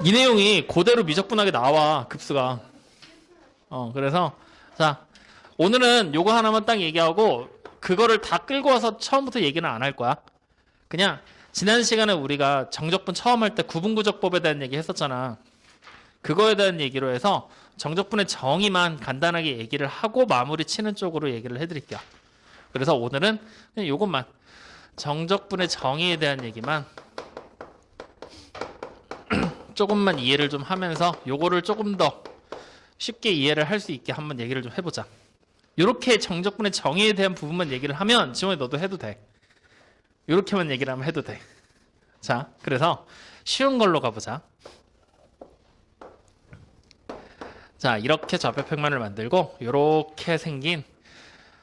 이 내용이 그대로 미적분하게 나와, 급수가. 그래서 자, 오늘은 요거 하나만 딱 얘기하고 그거를 다 끌고 와서 처음부터 얘기는 안 할 거야. 그냥 지난 시간에 우리가 정적분 처음 할 때 구분구적법에 대한 얘기 했었잖아. 그거에 대한 얘기로 해서 정적분의 정의만 간단하게 얘기를 하고 마무리 치는 쪽으로 얘기를 해드릴게요. 그래서 오늘은 그냥 요것만, 정적분의 정의에 대한 얘기만 조금만 이해를 좀 하면서 요거를 조금 더 쉽게 이해를 할 수 있게 한번 얘기를 좀 해보자. 이렇게 정적분의 정의에 대한 부분만 얘기를 하면 지원이 너도 해도 돼. 이렇게만 얘기를 하면 해도 돼. 자, 그래서 쉬운 걸로 가보자. 자, 이렇게 좌표평면을 만들고 이렇게 생긴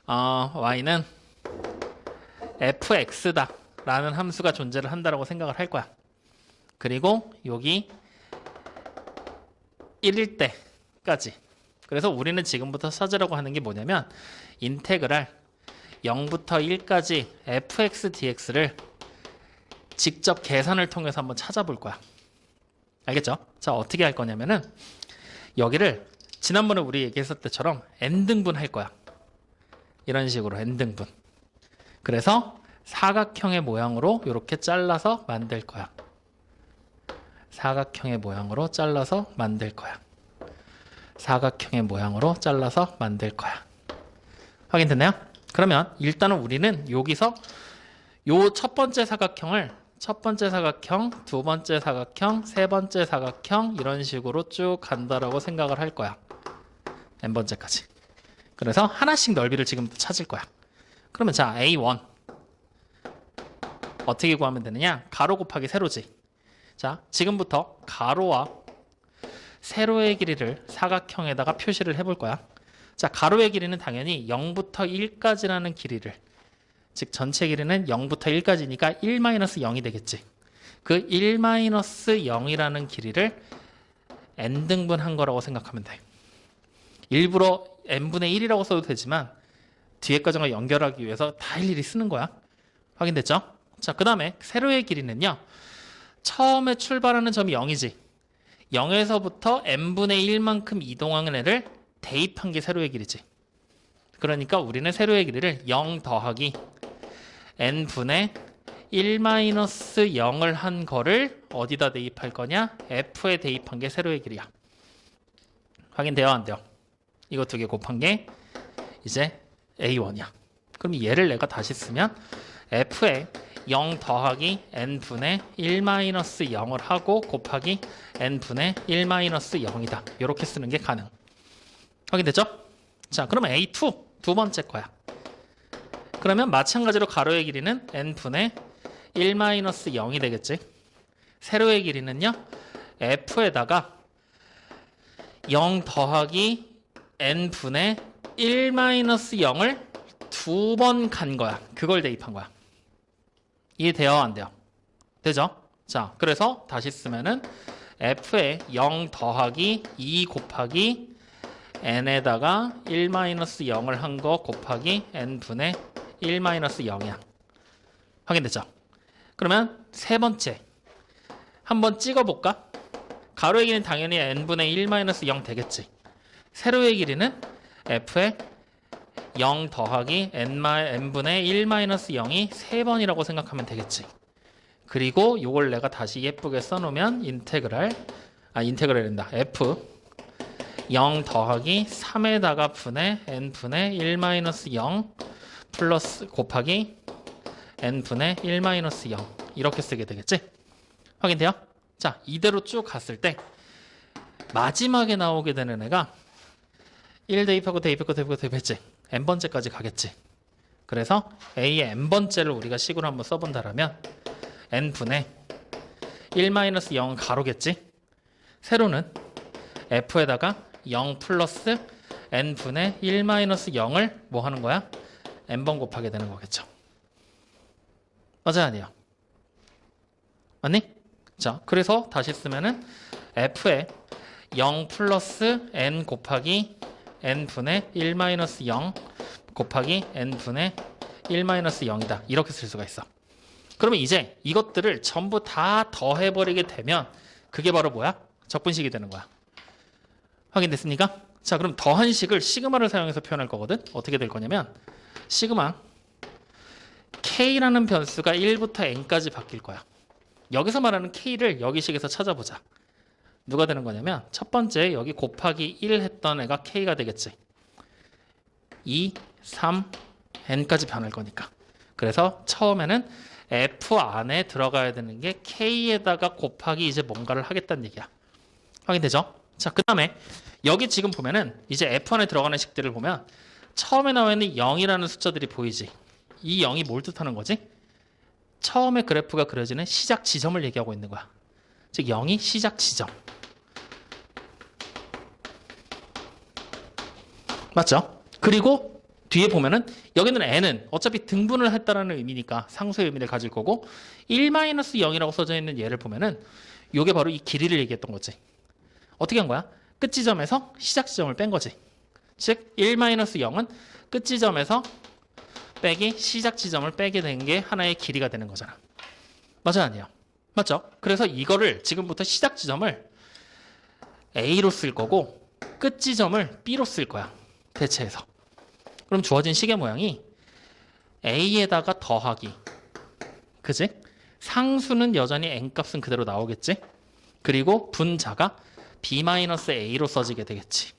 y는 fx다 라는 함수가 존재를 한다라고 생각을 할 거야. 그리고 여기 1일 때까지. 그래서 우리는 지금부터 찾으려고 하는 게 뭐냐면 인테그랄 0부터 1까지 fx dx를 직접 계산을 통해서 한번 찾아볼 거야. 알겠죠? 자, 어떻게 할 거냐면은 여기를 지난번에 우리 얘기했을 때처럼 n등분 할 거야. 이런 식으로 n등분. 그래서 사각형의 모양으로 이렇게 잘라서 만들 거야. 사각형의 모양으로 잘라서 만들 거야. 사각형의 모양으로 잘라서 만들 거야. 확인됐나요? 그러면 일단은 우리는 여기서 요 첫 번째 사각형을 첫 번째 사각형, 두 번째 사각형, 세 번째 사각형 이런 식으로 쭉 간다라고 생각을 할 거야. n번째까지. 그래서 하나씩 넓이를 지금부터 찾을 거야. 그러면 자, A1 어떻게 구하면 되느냐? 가로 곱하기 세로지. 자, 지금부터 가로와 세로의 길이를 사각형에다가 표시를 해볼 거야. 자, 가로의 길이는 당연히 0부터 1까지라는 길이를, 즉 전체 길이는 0부터 1까지니까 1-0이 되겠지. 그 1-0이라는 길이를 n등분 한 거라고 생각하면 돼. 일부러 n분의 1이라고 써도 되지만 뒤에 과정을 연결하기 위해서 다 일일이 쓰는 거야. 확인됐죠? 자, 그 다음에 세로의 길이는요. 처음에 출발하는 점이 0이지. 0에서부터 n분의 1만큼 이동하는 애를 대입한 게 세로의 길이지. 그러니까 우리는 세로의 길이를 0 더하기 n분의 1-0을 한 거를 어디다 대입할 거냐? f에 대입한 게 세로의 길이야. 확인돼요? 안 돼요? 이거 두 개 곱한 게 이제 a1이야. 그럼 얘를 내가 다시 쓰면 f에 0 더하기 n분의 1-0을 하고 곱하기 n분의 1-0이다. 이렇게 쓰는 게 가능. 확인됐죠? 자, 그러면 A2 두 번째 거야. 그러면 마찬가지로 가로의 길이는 n분의 1-0이 되겠지. 세로의 길이는요. f에다가 0 더하기 n분의 1-0을 두 번 간 거야. 그걸 대입한 거야. 이해돼요? 안 돼요? 되죠? 자, 그래서 다시 쓰면은 f에 0 더하기 2 곱하기 n에다가 1-0을 한 거 곱하기 n분의 1-0이야. 확인됐죠? 그러면 세 번째 한번 찍어볼까? 가로의 길이는 당연히 n분의 1-0 되겠지. 세로의 길이는 f에 0 더하기 n분의 1-0이 3번이라고 생각하면 되겠지. 그리고 이걸 내가 다시 예쁘게 써놓으면 인테그랄된다. f 0 더하기 3에다가 분의 n분의 1-0 플러스 곱하기 n분의 1-0 이렇게 쓰게 되겠지. 확인돼요? 자, 이대로 쭉 갔을 때 마지막에 나오게 되는 애가 1 대입하고 대입했고 대입했지. n번째까지 가겠지. 그래서 a의 n번째를 우리가 식으로 한번 써본다라면 n분의 1-0은 가로겠지. 세로는 f에다가 0 플러스 n분의 1-0을 뭐 하는 거야? n번 곱하게 되는 거겠죠. 맞아요? 아니에요? 맞니? 자, 그래서 다시 쓰면은 f에 0 플러스 n 곱하기 n분의 1-0 곱하기 n분의 1-0이다. 이렇게 쓸 수가 있어. 그러면 이제 이것들을 전부 다 더해버리게 되면 그게 바로 뭐야? 적분식이 되는 거야. 확인됐습니까? 자, 그럼 더한 식을 시그마를 사용해서 표현할 거거든. 어떻게 될 거냐면 시그마 K라는 변수가 1부터 N까지 바뀔 거야. 여기서 말하는 K를 여기 식에서 찾아보자. 누가 되는 거냐면 첫 번째 여기 곱하기 1 했던 애가 K가 되겠지. 2, 3, N까지 변할 거니까. 그래서 처음에는 F 안에 들어가야 되는 게 K에다가 곱하기 이제 뭔가를 하겠다는 얘기야. 확인되죠? 자, 그 다음에 여기 지금 보면은 이제 F 안에 들어가는 식들을 보면 처음에 나와 있는 0이라는 숫자들이 보이지. 이 0이 뭘 뜻하는 거지? 처음에 그래프가 그려지는 시작 지점을 얘기하고 있는 거야. 즉 0이 시작 지점. 맞죠? 그리고 뒤에 보면은 여기는 n은 어차피 등분을 했다라는 의미니까 상수의 의미를 가질 거고 1-0이라고 써져 있는 얘를 보면은 요게 바로 이 길이를 얘기했던 거지. 어떻게 한 거야? 끝 지점에서 시작 지점을 뺀 거지. 즉 1-0은 끝 지점에서 빼기 시작 지점을 빼게 된 게 하나의 길이가 되는 거잖아. 맞아요, 아니에요? 맞죠? 그래서 이거를 지금부터 시작 지점을 A로 쓸 거고 끝 지점을 B로 쓸 거야. 대체해서. 그럼 주어진 식의 모양이 A에다가 더하기. 그지? 상수는 여전히 N값은 그대로 나오겠지? 그리고 분자가 B-A로 써지게 되겠지.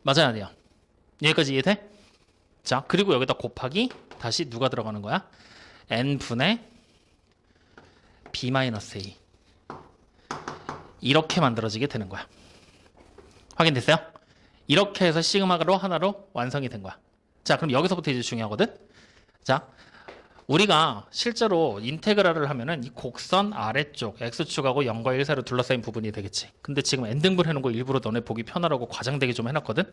맞아요, 아니에요? 여기까지 이해돼? 자, 그리고 여기다 곱하기 다시 누가 들어가는 거야? N분의 B-A. 이렇게 만들어지게 되는 거야. 확인됐어요? 이렇게 해서 시그마로 하나로 완성이 된 거야. 자, 그럼 여기서부터 이제 중요하거든? 자, 우리가 실제로 인테그랄을 하면은 이 곡선 아래쪽 x축하고 0과 1 사이로 둘러싸인 부분이 되겠지. 근데 지금 n등분 해놓은 거 일부러 너네 보기 편하라고 과장되게 좀 해놨거든?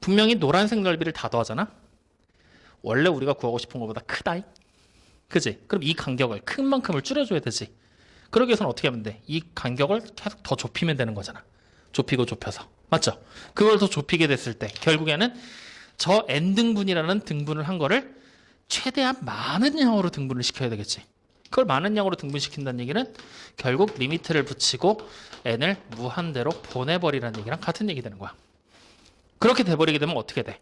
분명히 노란색 넓이를 다 더하잖아? 원래 우리가 구하고 싶은 것보다 크다. 그지? 그럼 이 간격을 큰 만큼을 줄여줘야 되지. 그러기 위해서는 어떻게 하면 돼? 이 간격을 계속 더 좁히면 되는 거잖아. 좁히고 좁혀서. 맞죠? 그걸 더 좁히게 됐을 때 결국에는 저 n등분이라는 등분을 한 거를 최대한 많은 양으로 등분을 시켜야 되겠지. 그걸 많은 양으로 등분시킨다는 얘기는 결국 리미트를 붙이고 n을 무한대로 보내버리라는 얘기랑 같은 얘기 되는 거야. 그렇게 돼버리게 되면 어떻게 돼?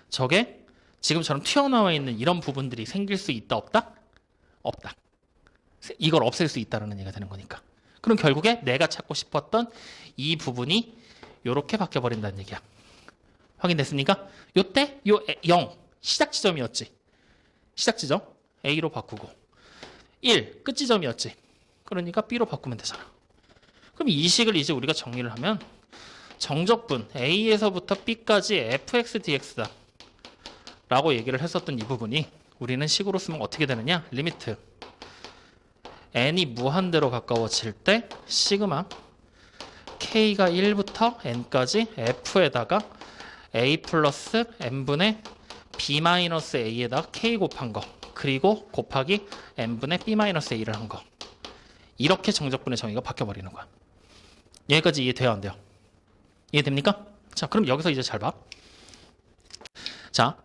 저게 지금처럼 튀어나와 있는 이런 부분들이 생길 수 있다 없다? 없다. 이걸 없앨 수 있다는 얘기가 되는 거니까. 그럼 결국에 내가 찾고 싶었던 이 부분이 이렇게 바뀌어버린다는 얘기야. 확인됐습니까? 요때 요 0 시작 지점이었지. 시작 지점 A로 바꾸고 1 끝 지점이었지. 그러니까 B로 바꾸면 되잖아. 그럼 이 식을 이제 우리가 정리를 하면 정적분 A에서부터 B까지 fx dx다 라고 얘기를 했었던 이 부분이 우리는 식으로 쓰면 어떻게 되느냐? 리미트 n이 무한대로 가까워질 때 시그마 k가 1부터 n까지 f에다가 a 플러스 n분의 b-a에다가 k 곱한 거 그리고 곱하기 n분의 b-a를 한 거. 이렇게 정적분의 정의가 바뀌어버리는 거야. 여기까지 이해돼요? 안 돼요? 이해됩니까? 자, 그럼 여기서 이제 잘 봐. 자,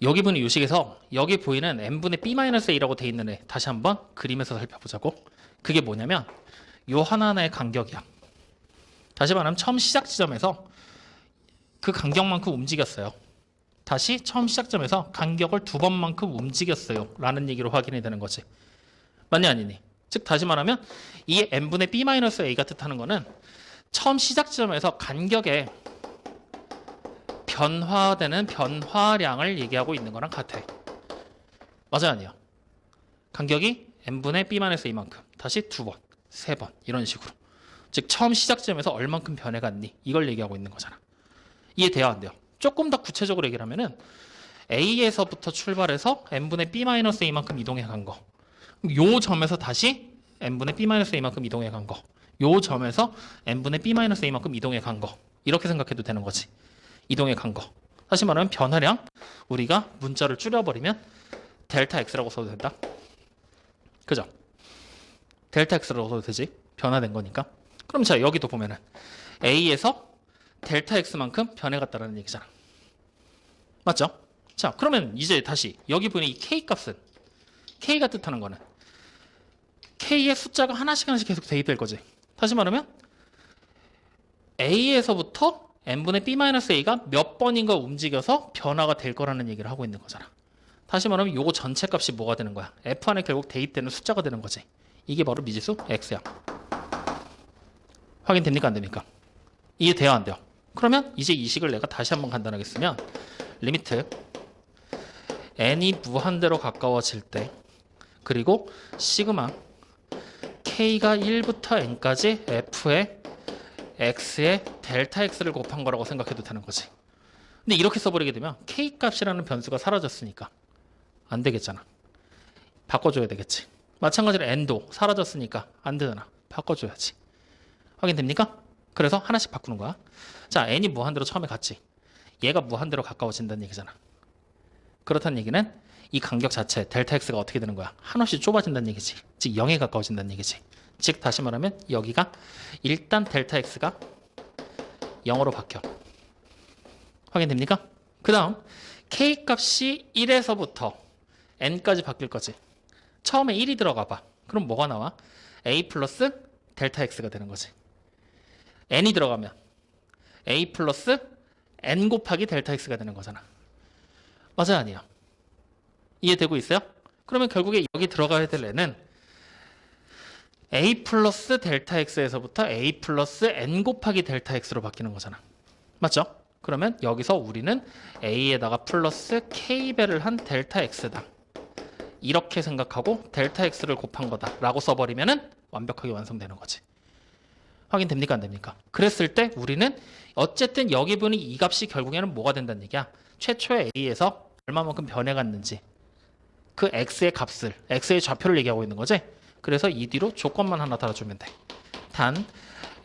여기 보는 이 식에서 여기 보이는 n분의 b-a라고 돼 있는 애 다시 한번 그림에서 살펴보자고. 그게 뭐냐면 요 하나하나의 간격이야. 다시 말하면 처음 시작 지점에서 그 간격만큼 움직였어요. 다시 처음 시작점에서 간격을 2번만큼 움직였어요 라는 얘기로 확인이 되는 거지. 맞니 아니니? 즉 다시 말하면 이 n분의 b-a가 뜻하는 거는 처음 시작 지점에서 간격의 변화되는 변화량을 얘기하고 있는 거랑 같아. 맞아요 아니에요? 간격이 n분의 b-a만큼 다시 2번, 3번 이런 식으로. 즉 처음 시작 지점에서 얼만큼 변해갔니? 이걸 얘기하고 있는 거잖아. 이해돼요 안 돼요? 조금 더 구체적으로 얘기를 하면은 A에서부터 출발해서 n분의 b-a만큼 이동해 간 거. 요 점에서 다시 n분의 b-a만큼 이동해 간 거. 요 점에서 n분의 b-a만큼 이동해 간 거. 이렇게 생각해도 되는 거지. 이동해 간 거. 다시 말하면 변화량 우리가 문자를 줄여버리면 델타 x라고 써도 된다. 그죠? 델타 x라고 써도 되지. 변화된 거니까. 그럼 자 여기도 보면은 A에서 델타 x만큼 변해갔다는 얘기잖아. 맞죠? 자 그러면 이제 다시 여기 보이는 이 k 값은 K가 뜻하는 거는 K의 숫자가 하나씩 하나씩 계속 대입될 거지. 다시 말하면 A에서부터 n분의 b-a가 몇 번인가 움직여서 변화가 될 거라는 얘기를 하고 있는 거잖아. 다시 말하면 요거 전체 값이 뭐가 되는 거야? F 안에 결국 대입되는 숫자가 되는 거지. 이게 바로 미지수 X야. 확인됩니까? 안 됩니까? 이해돼요? 안 돼요? 그러면 이제 이 식을 내가 다시 한번 간단하게 쓰면 리미트 n이 무한대로 가까워질 때 그리고 시그마 k가 1부터 n까지 f의 x에 델타 x를 곱한 거라고 생각해도 되는 거지. 근데 이렇게 써버리게 되면 k 값이라는 변수가 사라졌으니까 안 되겠잖아. 바꿔줘야 되겠지. 마찬가지로 n도 사라졌으니까 안 되잖아. 바꿔줘야지. 확인됩니까? 그래서 하나씩 바꾸는 거야. 자, n이 무한대로 처음에 갔지. 얘가 무한대로 가까워진다는 얘기잖아. 그렇다는 얘기는 이 간격 자체 델타 x가 어떻게 되는 거야? 한없이 좁아진다는 얘기지. 즉 0에 가까워진다는 얘기지. 즉 다시 말하면 여기가 일단 델타 x가 0으로 바뀌어. 확인됩니까? 그 다음 k 값이 1에서부터 n까지 바뀔 거지. 처음에 1이 들어가 봐. 그럼 뭐가 나와? a 플러스 델타 x가 되는 거지. n이 들어가면 a 플러스 n 곱하기 델타 x가 되는 거잖아. 맞아요? 아니에요? 이해되고 있어요? 그러면 결국에 여기 들어가야 될 n은 a 플러스 델타 x에서부터 a 플러스 n 곱하기 델타 x로 바뀌는 거잖아. 맞죠? 그러면 여기서 우리는 a에다가 플러스 k배를 한 델타 x다. 이렇게 생각하고 델타 x를 곱한 거다 라고 써버리면 완벽하게 완성되는 거지. 확인됩니까? 안 됩니까? 그랬을 때 우리는 어쨌든 여기 보니 이 값이 결국에는 뭐가 된다는 얘기야? 최초의 a에서 얼마만큼 변해갔는지 그 x의 값을, x의 좌표를 얘기하고 있는 거지. 그래서 이 뒤로 조건만 하나 달아주면 돼. 단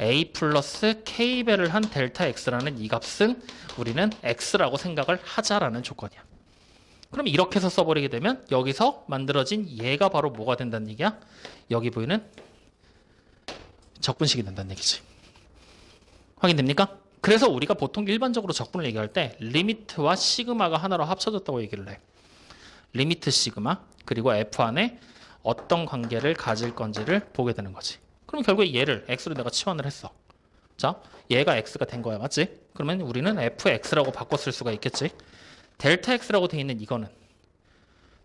a 플러스 k배를 한 델타 x라는 이 값은 우리는 x라고 생각을 하자라는 조건이야. 그럼 이렇게 해서 써버리게 되면 여기서 만들어진 얘가 바로 뭐가 된다는 얘기야? 여기 보이는 적분식이 된다는 얘기지. 확인됩니까? 그래서 우리가 보통 일반적으로 적분을 얘기할 때 리미트와 시그마가 하나로 합쳐졌다고 얘기를 해. 리미트 시그마 그리고 f 안에 어떤 관계를 가질 건지를 보게 되는 거지. 그럼 결국에 얘를 x로 내가 치환을 했어. 자, 얘가 x가 된 거야. 맞지? 그러면 우리는 fx라고 바꿔 쓸 수가 있겠지. 델타 x라고 돼 있는 이거는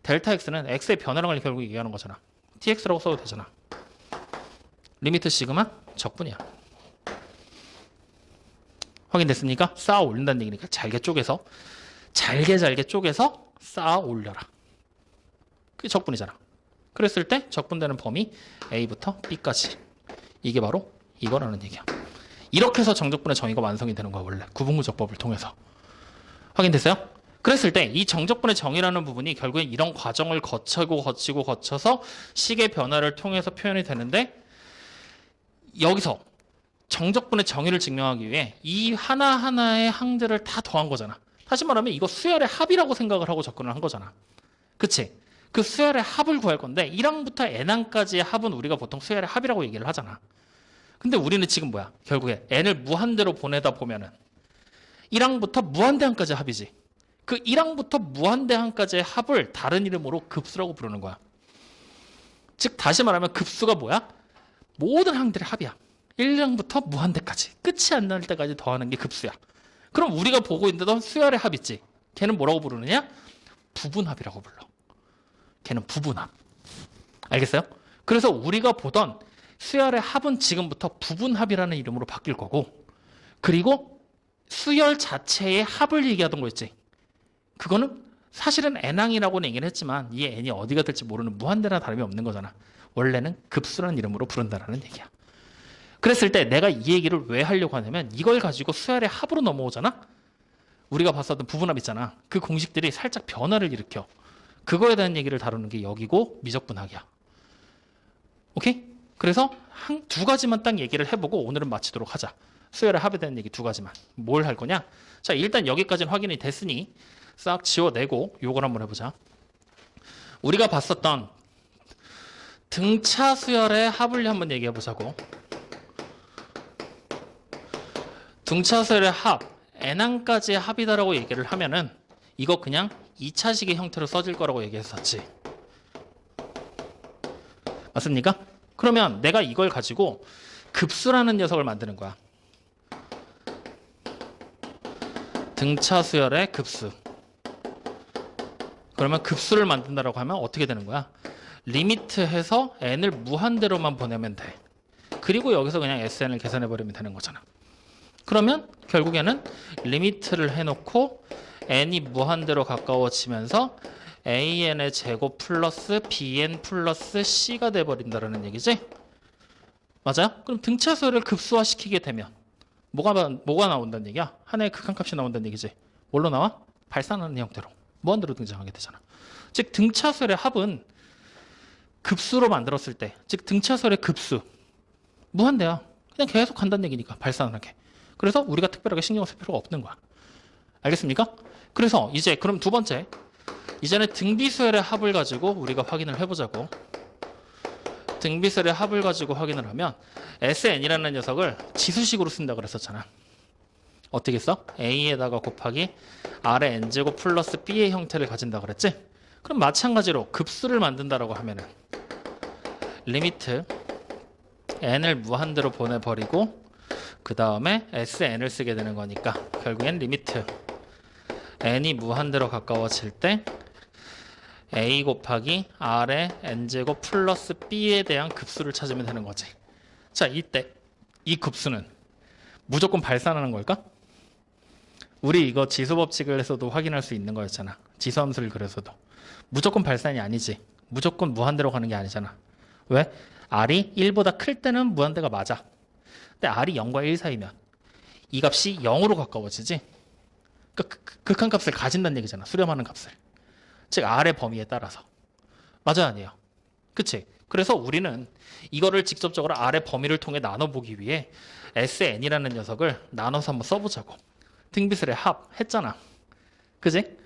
델타 x는 x의 변화량을 결국 얘기하는 거잖아. tx라고 써도 되잖아. 리미트 시그마 적분이야. 확인됐습니까? 쌓아 올린다는 얘기니까 잘게 쪼개서 잘게 쪼개서 쌓아 올려라. 그게 적분이잖아. 그랬을 때 적분되는 범위 A부터 B까지. 이게 바로 이거라는 얘기야. 이렇게 해서 정적분의 정의가 완성이 되는 거야. 원래 구분구적법을 통해서. 확인됐어요? 그랬을 때 이 정적분의 정의라는 부분이 결국엔 이런 과정을 거쳐서 식의 변화를 통해서 표현이 되는데 여기서 정적분의 정의를 증명하기 위해 이 하나하나의 항들을 다 더한 거잖아. 다시 말하면 이거 수열의 합이라고 생각을 하고 접근을 한 거잖아. 그치? 그 수열의 합을 구할 건데 1항부터 n항까지의 합은 우리가 보통 수열의 합이라고 얘기를 하잖아. 근데 우리는 지금 뭐야? 결국에 n을 무한대로 보내다 보면은 1항부터 무한대항까지 합이지. 그 1항부터 무한대항까지의 합을 다른 이름으로 급수라고 부르는 거야. 즉 다시 말하면 급수가 뭐야? 모든 항들의 합이야. 1항부터 무한대까지 끝이 안 날 때까지 더하는 게 급수야. 그럼 우리가 보고 있는 수열의 합 있지? 걔는 뭐라고 부르느냐? 부분합이라고 불러. 걔는 부분합. 알겠어요? 그래서 우리가 보던 수열의 합은 지금부터 부분합이라는 이름으로 바뀔 거고, 그리고 수열 자체의 합을 얘기하던 거 있지? 그거는 사실은 n항이라고는 얘기는 했지만 이 n이 어디가 될지 모르는 무한대나 다름이 없는 거잖아. 원래는 급수라는 이름으로 부른다는 얘기야. 그랬을 때 내가 이 얘기를 왜 하려고 하냐면 이걸 가지고 수열의 합으로 넘어오잖아? 우리가 봤었던 부분합 있잖아. 그 공식들이 살짝 변화를 일으켜. 그거에 대한 얘기를 다루는 게 여기고 미적분학이야. 오케이? 그래서 두 가지만 딱 얘기를 해보고 오늘은 마치도록 하자. 수열의 합에 대한 얘기 두 가지만. 뭘 할 거냐? 자, 일단 여기까지는 확인이 됐으니 싹 지워내고 요걸 한번 해보자. 우리가 봤었던 등차 수열의 합을 한번 얘기해보자고. 등차 수열의 합, n항까지의 합이다라고 얘기를 하면은 이거 그냥 2차식의 형태로 써질 거라고 얘기했었지. 맞습니까? 그러면 내가 이걸 가지고 급수라는 녀석을 만드는 거야. 등차 수열의 급수. 그러면 급수를 만든다라고 하면 어떻게 되는 거야? 리미트 해서 n을 무한대로만 보내면 돼. 그리고 여기서 그냥 sn을 계산해버리면 되는 거잖아. 그러면 결국에는 리미트를 해놓고 n이 무한대로 가까워지면서 an의 제곱 플러스 bn 플러스 c가 돼버린다는 얘기지? 맞아요? 그럼 등차수를 급수화시키게 되면 뭐가 나온다는 얘기야? 하나의 극한값이 나온다는 얘기지. 뭘로 나와? 발산하는 형태로 무한대로 등장하게 되잖아. 즉 등차수의 합은 급수로 만들었을 때, 즉 등차수의 급수 무한대야. 그냥 계속 간다는 얘기니까 발산하게. 그래서 우리가 특별하게 신경 쓸 필요가 없는 거야. 알겠습니까? 그래서 이제 그럼 두 번째, 이제는 등비수열의 합을 가지고 우리가 확인을 해보자고. 등비수열의 합을 가지고 확인을 하면 SN이라는 녀석을 지수식으로 쓴다 그랬었잖아. 어떻게 써? A에다가 곱하기 R의 N제곱 플러스 B의 형태를 가진다 그랬지? 그럼 마찬가지로 급수를 만든다라고 하면은 리미트 N을 무한대로 보내버리고 그 다음에 SN을 쓰게 되는 거니까 결국엔 리미트 N이 무한대로 가까워질 때 A 곱하기 R의 N제곱 플러스 B에 대한 급수를 찾으면 되는 거지. 자, 이때 이 급수는 무조건 발산하는 걸까? 우리 이거 지수법칙을 해서도 확인할 수 있는 거였잖아. 지수함수를 그려서도. 무조건 발산이 아니지. 무조건 무한대로 가는 게 아니잖아. 왜? R이 1보다 클 때는 무한대가 맞아. 근데 R이 0과 1 사이면 이 값이 0으로 가까워지지. 그러니까 극한값을 가진다는 얘기잖아. 수렴하는 값을. 즉 R의 범위에 따라서. 맞아요, 아니에요? 그치? 그래서 우리는 이거를 직접적으로 R의 범위를 통해 나눠보기 위해 SN이라는 녀석을 나눠서 한번 써보자고. 등비술의 합 했잖아. 그지?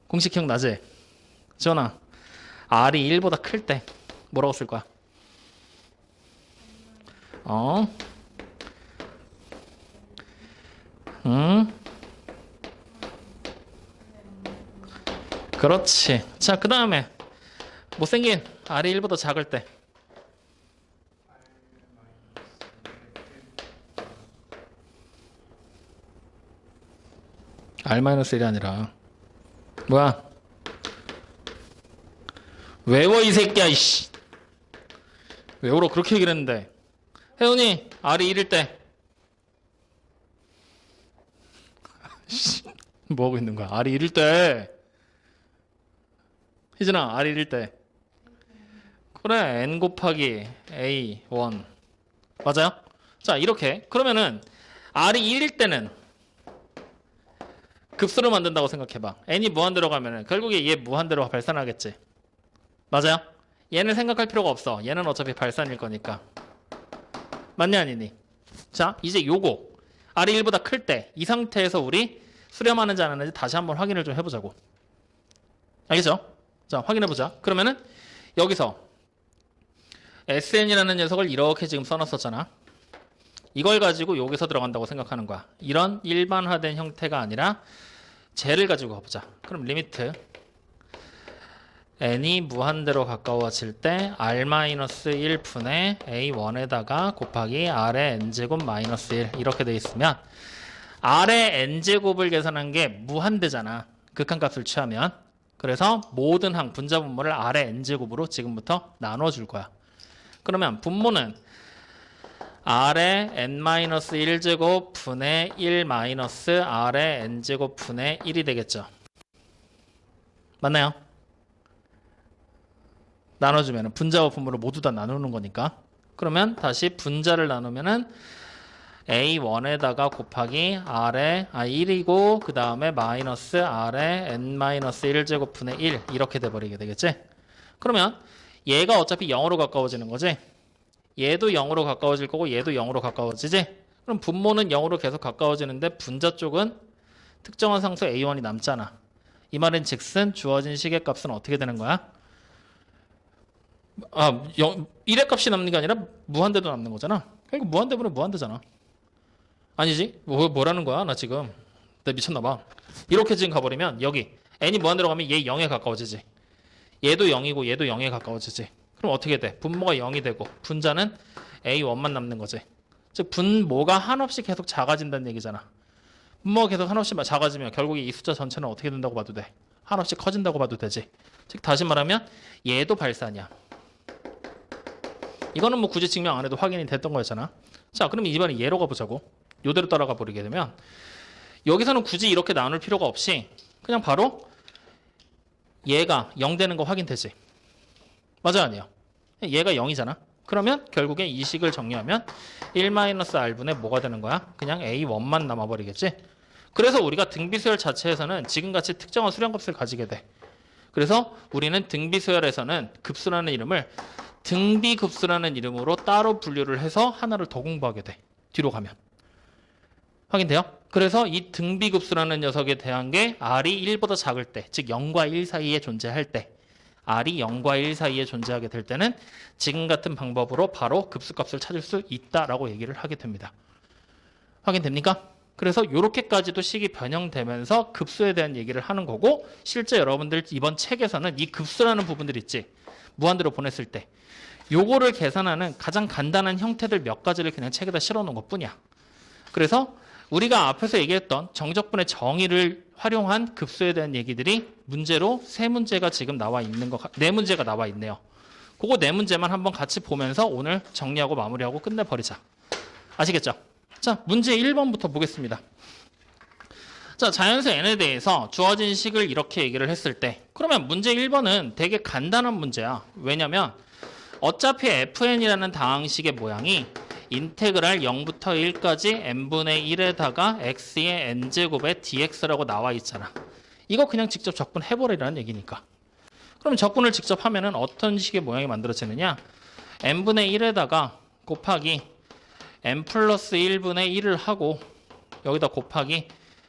공식 기억나지? 지원아, R이 1보다 클 때 뭐라고 쓸 거야? 그렇지. 자, 그 다음에 못생긴 R이 1보다 작을 때 R-1이 아니라 뭐야? 외워 이 새끼야 이씨. 외우러 그렇게 얘기를 했는데 혜원이 R이 1일 때 뭐하고 있는 거야? R이 1일 때 희진아 R이 1일 때 그래 N 곱하기 A1 맞아요? 자 이렇게 그러면은 R이 1일 때는 급수를 만든다고 생각해봐. N이 무한대로 가면은 결국에 얘 무한대로 발산하겠지. 맞아요? 얘는 생각할 필요가 없어. 얘는 어차피 발산일 거니까. 맞냐 아니니? 자 이제 요거 R이 1보다 클 때 이 상태에서 우리 수렴하는지 안 하는지 다시 한번 확인을 좀 해보자고. 알겠죠? 자 확인해보자. 그러면은 여기서 SN이라는 녀석을 이렇게 지금 써놨었잖아. 이걸 가지고 여기서 들어간다고 생각하는 거야. 이런 일반화된 형태가 아니라 쟤를 가지고 가보자. 그럼 리미트 n이 무한대로 가까워질 때 r-1분의 a1에다가 곱하기 r의 n제곱 마이너스 1 이렇게 돼 있으면 r의 n제곱을 계산한 게 무한대잖아. 극한값을 취하면. 그래서 모든 항 분자 분모를 r의 n제곱으로 지금부터 나눠줄 거야. 그러면 분모는 r의 n-1제곱 분의 1 마이너스 r의 n제곱 분의 1이 되겠죠. 맞나요? 나눠주면 분자와 분모를 모두 다 나누는 거니까. 그러면 다시 분자를 나누면은 a1에다가 곱하기 r의 1이고 그 다음에 마이너스 r의 n-1제곱 분의 1 이렇게 돼버리게 되겠지. 그러면 얘가 어차피 0으로 가까워지는 거지. 얘도 0으로 가까워질 거고 얘도 0으로 가까워지지. 그럼 분모는 0으로 계속 가까워지는데 분자 쪽은 특정한 상수 a1이 남잖아. 이 말은 즉슨 주어진 식의 값은 어떻게 되는 거야? 1의 값이 남는 게 아니라 무한대도 남는 거잖아. 그러니까 무한대분은 무한대잖아. 아니지? 뭐라는 거야? 나 지금 나 미쳤나 봐. 이렇게 지금 가버리면 여기 n이 무한대로 가면 얘 0에 가까워지지. 얘도 0이고 얘도 0에 가까워지지. 그럼 어떻게 돼? 분모가 0이 되고 분자는 A1만 남는 거지. 즉 분모가 한없이 계속 작아진다는 얘기잖아. 분모가 계속 한없이 작아지면 결국에 이 숫자 전체는 어떻게 된다고 봐도 돼? 한없이 커진다고 봐도 되지. 즉 다시 말하면 얘도 발산이야. 이거는 뭐 굳이 증명 안 해도 확인이 됐던 거였잖아. 자, 그럼 이번에 얘로 가보자고. 요대로 따라가 버리게 되면 여기서는 굳이 이렇게 나눌 필요가 없이 그냥 바로 얘가 0 되는 거 확인되지. 맞아 아니에요? 얘가 0이잖아. 그러면 결국에 이 식을 정리하면 1-r분의 뭐가 되는 거야? 그냥 A1만 남아버리겠지. 그래서 우리가 등비수열 자체에서는 지금같이 특정한 수량값을 가지게 돼. 그래서 우리는 등비수열에서는 급수라는 이름을 등비급수라는 이름으로 따로 분류를 해서 하나를 더 공부하게 돼. 뒤로 가면. 확인돼요? 그래서 이 등비급수라는 녀석에 대한 게 R이 1보다 작을 때, 즉 0과 1 사이에 존재할 때, R이 0과 1 사이에 존재하게 될 때는 지금 같은 방법으로 바로 급수값을 찾을 수 있다라고 얘기를 하게 됩니다. 확인됩니까? 그래서 이렇게까지도 식이 변형되면서 급수에 대한 얘기를 하는 거고, 실제 여러분들 이번 책에서는 이 급수라는 부분들 있지, 무한대로 보냈을 때 요거를 계산하는 가장 간단한 형태들 몇 가지를 그냥 책에다 실어 놓은 것 뿐이야. 그래서 우리가 앞에서 얘기했던 정적분의 정의를 활용한 급수에 대한 얘기들이 문제로 세 문제가 지금 나와 있는 거, 네 문제가 나와 있네요. 그거 네 문제만 한번 같이 보면서 오늘 정리하고 마무리하고 끝내버리자. 아시겠죠? 자, 문제 1번부터 보겠습니다. 자, 자연수 n에 대해서 주어진 식을 이렇게 얘기를 했을 때, 그러면 문제 1번은 되게 간단한 문제야. 왜냐면 어차피 fn이라는 다항식의 모양이 인테그랄 0부터 1까지 n분의 1에다가 x의 n제곱의 dx라고 나와 있잖아. 이거 그냥 직접 적분해버리라는 얘기니까. 그럼 적분을 직접 하면은 어떤 식의 모양이 만들어지느냐? n분의 1에다가 곱하기 n 플러스 1분의 1을 하고 여기다 곱하기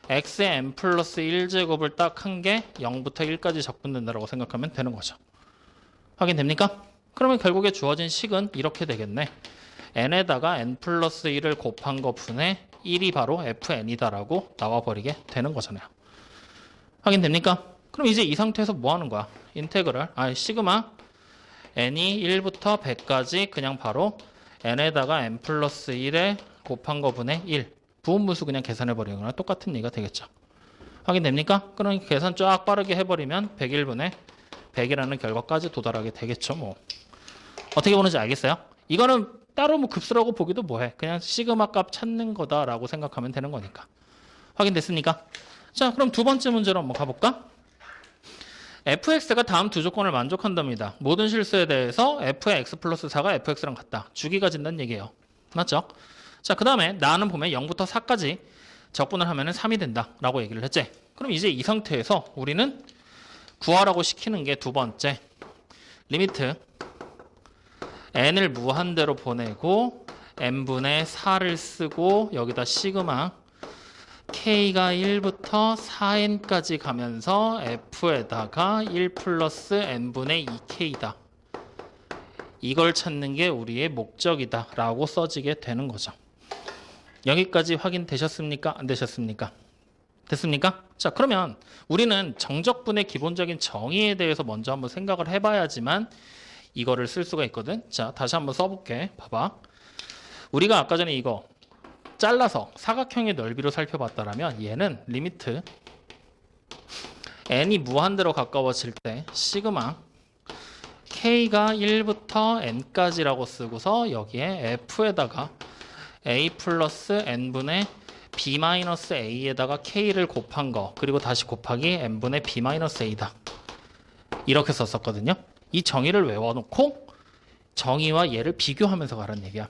x의 n 플러스 1제곱을 딱 한 게 0부터 1까지 적분된다고 생각하면 되는 거죠. 확인됩니까? 그러면 결국에 주어진 식은 이렇게 되겠네. n에다가 n 플러스 1을 곱한 거 분의 1이 바로 fn이다라고 나와버리게 되는 거잖아요. 확인됩니까? 그럼 이제 이 상태에서 뭐 하는 거야? 인테그랄, 시그마 n이 1부터 100까지 그냥 바로 n에다가 n 플러스 1에 곱한 거 분의 1. 부분분수 그냥 계산해버리는 거랑 똑같은 얘기가 되겠죠. 확인됩니까? 그러니까 계산 쫙 빠르게 해버리면 101분의 100이라는 결과까지 도달하게 되겠죠. 뭐 어떻게 보는지 알겠어요? 이거는 따로 뭐 급수라고 보기도 뭐해. 그냥 시그마 값 찾는 거다라고 생각하면 되는 거니까. 확인됐습니까? 자, 그럼 두 번째 문제로 한번 가볼까? fx가 다음 두 조건을 만족한답니다. 모든 실수에 대해서 f의 x 플러스 4가 fx랑 같다. 주기가 진다는 얘기예요. 맞죠? 자, 그 다음에 나는 보면 0부터 4까지 적분을 하면 3이 된다라고 얘기를 했지. 그럼 이제 이 상태에서 우리는 구하라고 시키는 게 두 번째. 리미트 n을 무한대로 보내고 n분의 4를 쓰고 여기다 시그마 k가 1부터 4n까지 가면서 f에다가 1 플러스 n분의 2k다. 이걸 찾는 게 우리의 목적이다 라고 써지게 되는 거죠. 여기까지 확인되셨습니까? 안 되셨습니까? 됐습니까? 자, 그러면 우리는 정적분의 기본적인 정의에 대해서 먼저 한번 생각을 해봐야지만 이거를 쓸 수가 있거든. 자, 다시 한번 써볼게. 봐봐. 우리가 아까 전에 이거 잘라서 사각형의 넓이로 살펴봤다라면 얘는 리미트 n이 무한대로 가까워질 때 시그마 k가 1부터 n까지라고 쓰고서 여기에 f에다가 a 플러스 n분의 b 마이너스 a에다가 k를 곱한 거 그리고 다시 곱하기 n분의 b 마이너스 a다. 이렇게 썼었거든요. 이 정의를 외워놓고 정의와 얘를 비교하면서 가라는 얘기야.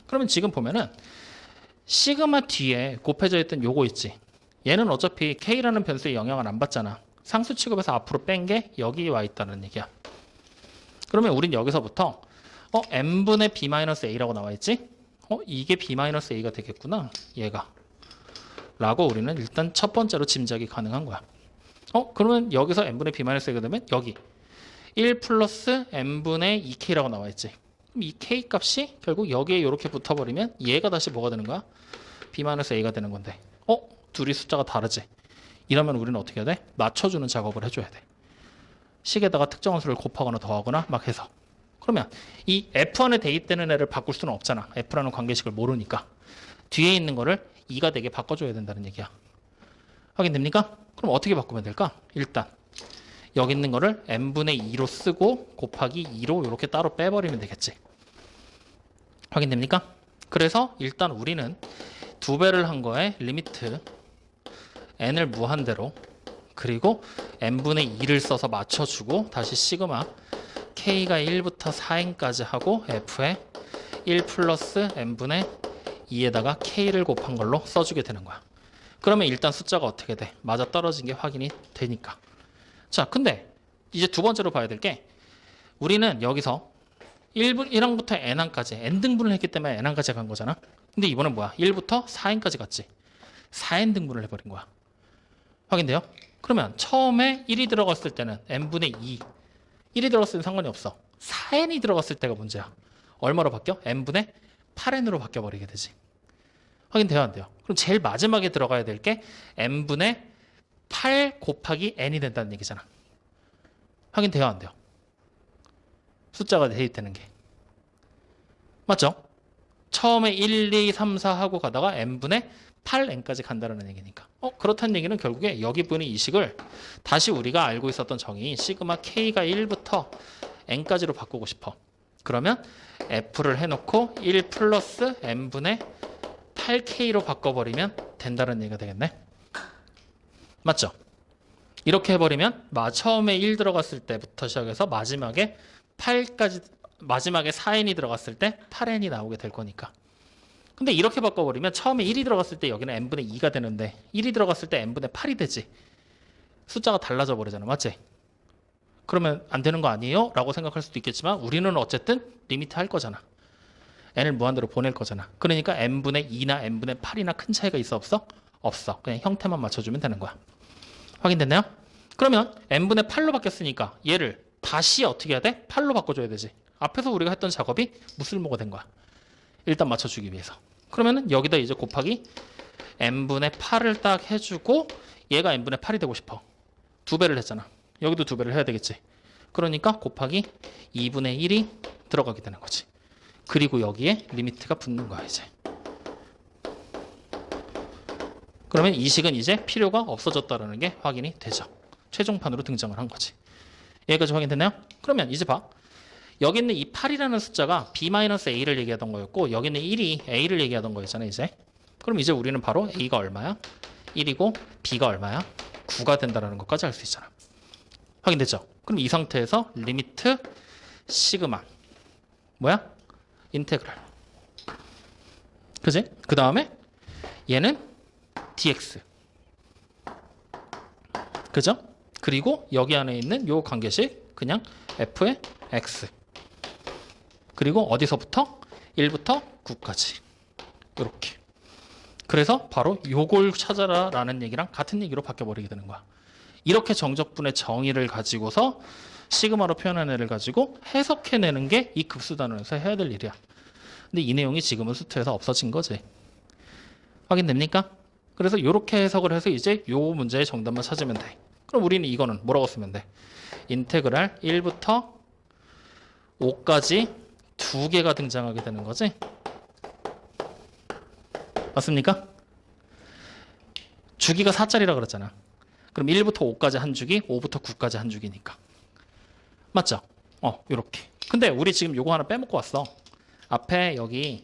그러면 지금 보면은 시그마 뒤에 곱해져 있던 요거 있지. 얘는 어차피 k라는 변수에 영향을 안 받잖아. 상수 취급에서 앞으로 뺀 게 여기 와 있다는 얘기야. 그러면 우린 여기서부터 n분의 b 마이너스 a라고 나와 있지. 이게 b 마이너스 a가 되겠구나. 얘가. 라고 우리는 일단 첫 번째로 짐작이 가능한 거야. 그러면 여기서 n분의 b 마이너스 a가 되면 여기 1 플러스 n분의 2k라고 나와 있지. 그럼 이 k 값이 결국 여기에 이렇게 붙어버리면 얘가 다시 뭐가 되는 거야? b 마이너스 a가 되는 건데. 둘이 숫자가 다르지. 이러면 우리는 어떻게 해야 돼? 맞춰주는 작업을 해줘야 돼. 식에다가 특정한 수를 곱하거나 더하거나 막 해서. 그러면 이 F1에 대입되는 애를 바꿀 수는 없잖아. F라는 관계식을 모르니까. 뒤에 있는 거를 2가 되게 바꿔줘야 된다는 얘기야. 확인됩니까? 그럼 어떻게 바꾸면 될까? 일단 여기 있는 거를 n분의 2로 쓰고 곱하기 2로 이렇게 따로 빼버리면 되겠지. 확인됩니까? 그래서 일단 우리는 2배를 한 거에 리미트 n을 무한대로 그리고 n분의 2를 써서 맞춰주고 다시 시그마 k가 1부터 4n까지 하고 f에 1 플러스 n분의 2에다가 k를 곱한 걸로 써주게 되는 거야. 그러면 일단 숫자가 어떻게 돼? 맞아 떨어진 게 확인이 되니까. 자, 근데 이제 두 번째로 봐야 될 게 우리는 여기서 1항부터 n항까지 n등분을 했기 때문에 n항까지 간 거잖아. 근데 이번엔 뭐야? 1부터 4n까지 갔지. 4n 등분을 해버린 거야. 확인돼요? 그러면 처음에 1이 들어갔을 때는 n분의 2 1이 들어갔을 때는 상관이 없어. 4n이 들어갔을 때가 문제야. 얼마로 바뀌어? n분의 8n으로 바뀌어버리게 되지. 확인돼요? 안 돼요? 그럼 제일 마지막에 들어가야 될 게 n분의 8 곱하기 n이 된다는 얘기잖아. 확인돼요? 안 돼요? 숫자가 대입되는 게. 맞죠? 처음에 1, 2, 3, 4 하고 가다가 n분의 8n까지 간다는 얘기니까. 그렇다는 얘기는 결국에 여기 보이는 이 식을 다시 우리가 알고 있었던 정의 시그마 k가 1부터 n까지로 바꾸고 싶어. 그러면 f를 해놓고 1 플러스 n분의 8k로 바꿔버리면 된다는 얘기가 되겠네. 맞죠? 이렇게 해버리면 처음에 1 들어갔을 때부터 시작해서 마지막에 8까지 마지막에 4n이 들어갔을 때 8n이 나오게 될 거니까. 근데 이렇게 바꿔버리면 처음에 1이 들어갔을 때 여기는 n분의 2가 되는데 1이 들어갔을 때 n분의 8이 되지. 숫자가 달라져 버리잖아. 맞지? 그러면 안 되는 거 아니에요? 라고 생각할 수도 있겠지만 우리는 어쨌든 리미트 할 거잖아. n을 무한대로 보낼 거잖아. 그러니까 n분의 2나 n분의 8이나 큰 차이가 있어 없어? 없어. 그냥 형태만 맞춰주면 되는 거야. 확인됐나요? 그러면 n분의 8로 바뀌었으니까 얘를 다시 어떻게 해야 돼? 8로 바꿔줘야 되지. 앞에서 우리가 했던 작업이 무쓸모가 된 거야. 일단 맞춰주기 위해서. 그러면은 여기다 이제 곱하기 n분의 8을 딱 해주고 얘가 n분의 8이 되고 싶어. 2배를 했잖아. 여기도 2배를 해야 되겠지. 그러니까 곱하기 2분의 1이 들어가게 되는 거지. 그리고 여기에 리미트가 붙는 거야 이제. 그러면 이 식은 이제 필요가 없어졌다는 게 확인이 되죠. 최종판으로 등장을 한 거지. 여기까지 확인됐나요? 그러면 이제 봐. 여기 있는 이 8이라는 숫자가 b-a를 얘기하던 거였고 여기 있는 1이 a를 얘기하던 거였잖아요 이제. 그럼 이제 우리는 바로 a가 얼마야? 1이고 b가 얼마야? 9가 된다는 것까지 알 수 있잖아. 확인됐죠? 그럼 이 상태에서 리미트 시그마 뭐야? 인테그랄. 그지? 그 다음에 얘는 dx. 그죠? 그리고 여기 안에 있는 요 관계식 그냥 f의 x. 그리고 어디서부터? 1부터 9까지. 이렇게. 그래서 바로 요걸 찾아라 라는 얘기랑 같은 얘기로 바뀌어버리게 되는 거야. 이렇게 정적분의 정의를 가지고서 시그마로 표현한 애를 가지고 해석해내는 게 이 급수단원에서 해야 될 일이야. 근데 이 내용이 지금은 수트에서 없어진 거지. 확인됩니까? 그래서 이렇게 해석을 해서 이제 요 문제의 정답만 찾으면 돼. 그럼 우리는 이거는 뭐라고 쓰면 돼? 인테그랄 1부터 5까지 두 개가 등장하게 되는 거지. 맞습니까? 주기가 4짜리라 그랬잖아. 그럼 1부터 5까지 한 주기, 5부터 9까지 한 주기니까. 맞죠? 요렇게. 근데 우리 지금 요거 하나 빼먹고 왔어. 앞에 여기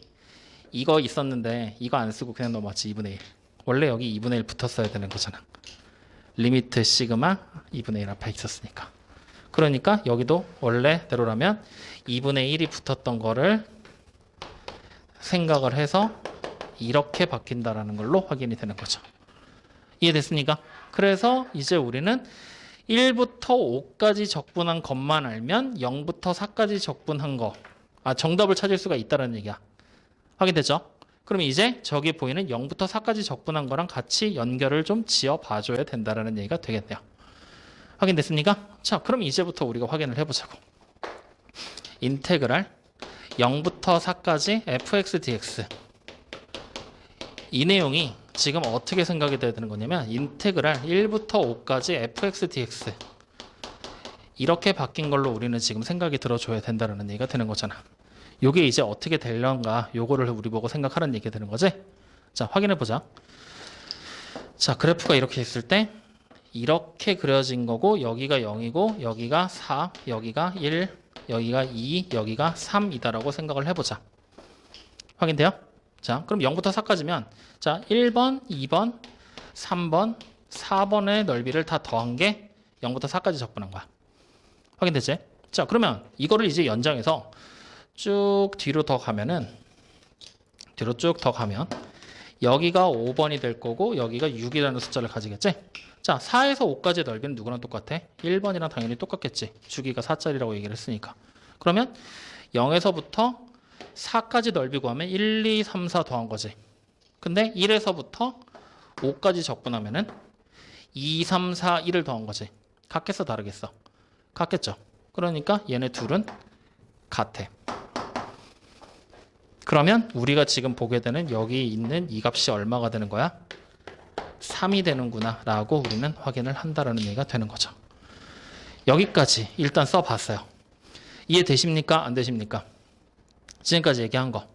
이거 있었는데 이거 안 쓰고 그냥 넘어왔지. 2분의 1. 원래 여기 2분의 1 붙었어야 되는 거잖아. 리미트 시그마 2분의 1 앞에 있었으니까. 그러니까 여기도 원래대로라면 2분의 1이 붙었던 거를 생각을 해서 이렇게 바뀐다라는 걸로 확인이 되는 거죠. 이해됐습니까? 그래서 이제 우리는 1부터 5까지 적분한 것만 알면 0부터 4까지 적분한 거, 정답을 찾을 수가 있다는 얘기야. 확인됐죠? 그럼 이제 저기 보이는 0부터 4까지 적분한 거랑 같이 연결을 좀 지어 봐줘야 된다는 얘기가 되겠네요. 확인됐습니까? 자, 그럼 이제부터 우리가 확인을 해보자고. 인테그랄 0부터 4까지 fx dx. 이 내용이 지금 어떻게 생각이 돼야 되는 거냐면 인테그랄 1부터 5까지 fx dx. 이렇게 바뀐 걸로 우리는 지금 생각이 들어줘야 된다는 얘기가 되는 거잖아. 요게 이제 어떻게 되려는가 요거를 우리 보고 생각하라는 얘기가 되는 거지. 자, 확인해 보자. 자, 그래프가 이렇게 있을 때 이렇게 그려진 거고 여기가 0이고 여기가 4, 여기가 1, 여기가 2, 여기가 3이다라고 생각을 해보자. 확인돼요? 자, 그럼 0부터 4까지면 자, 1번, 2번, 3번, 4번의 넓이를 다 더한 게 0부터 4까지 적분한 거야. 확인되지? 자, 그러면 이거를 이제 연장해서 쭉 뒤로 더 가면은 뒤로 쭉 더 가면 여기가 5번이 될 거고 여기가 6이라는 숫자를 가지겠지? 자, 4에서 5까지의 넓이는 누구랑 똑같아? 1번이랑 당연히 똑같겠지. 주기가 4짜리라고 얘기를 했으니까. 그러면 0에서부터 4까지 넓이 구하면 1, 2, 3, 4 더한 거지. 근데 1에서부터 5까지 적분하면은 2, 3, 4, 1을 더한 거지. 같겠어, 다르겠어? 같겠죠. 그러니까 얘네 둘은 같아. 그러면 우리가 지금 보게 되는 여기 있는 이 값이 얼마가 되는 거야? 3이 되는구나 라고 우리는 확인을 한다라는 얘기가 되는 거죠. 여기까지 일단 써봤어요. 이해되십니까? 안 되십니까? 지금까지 얘기한 거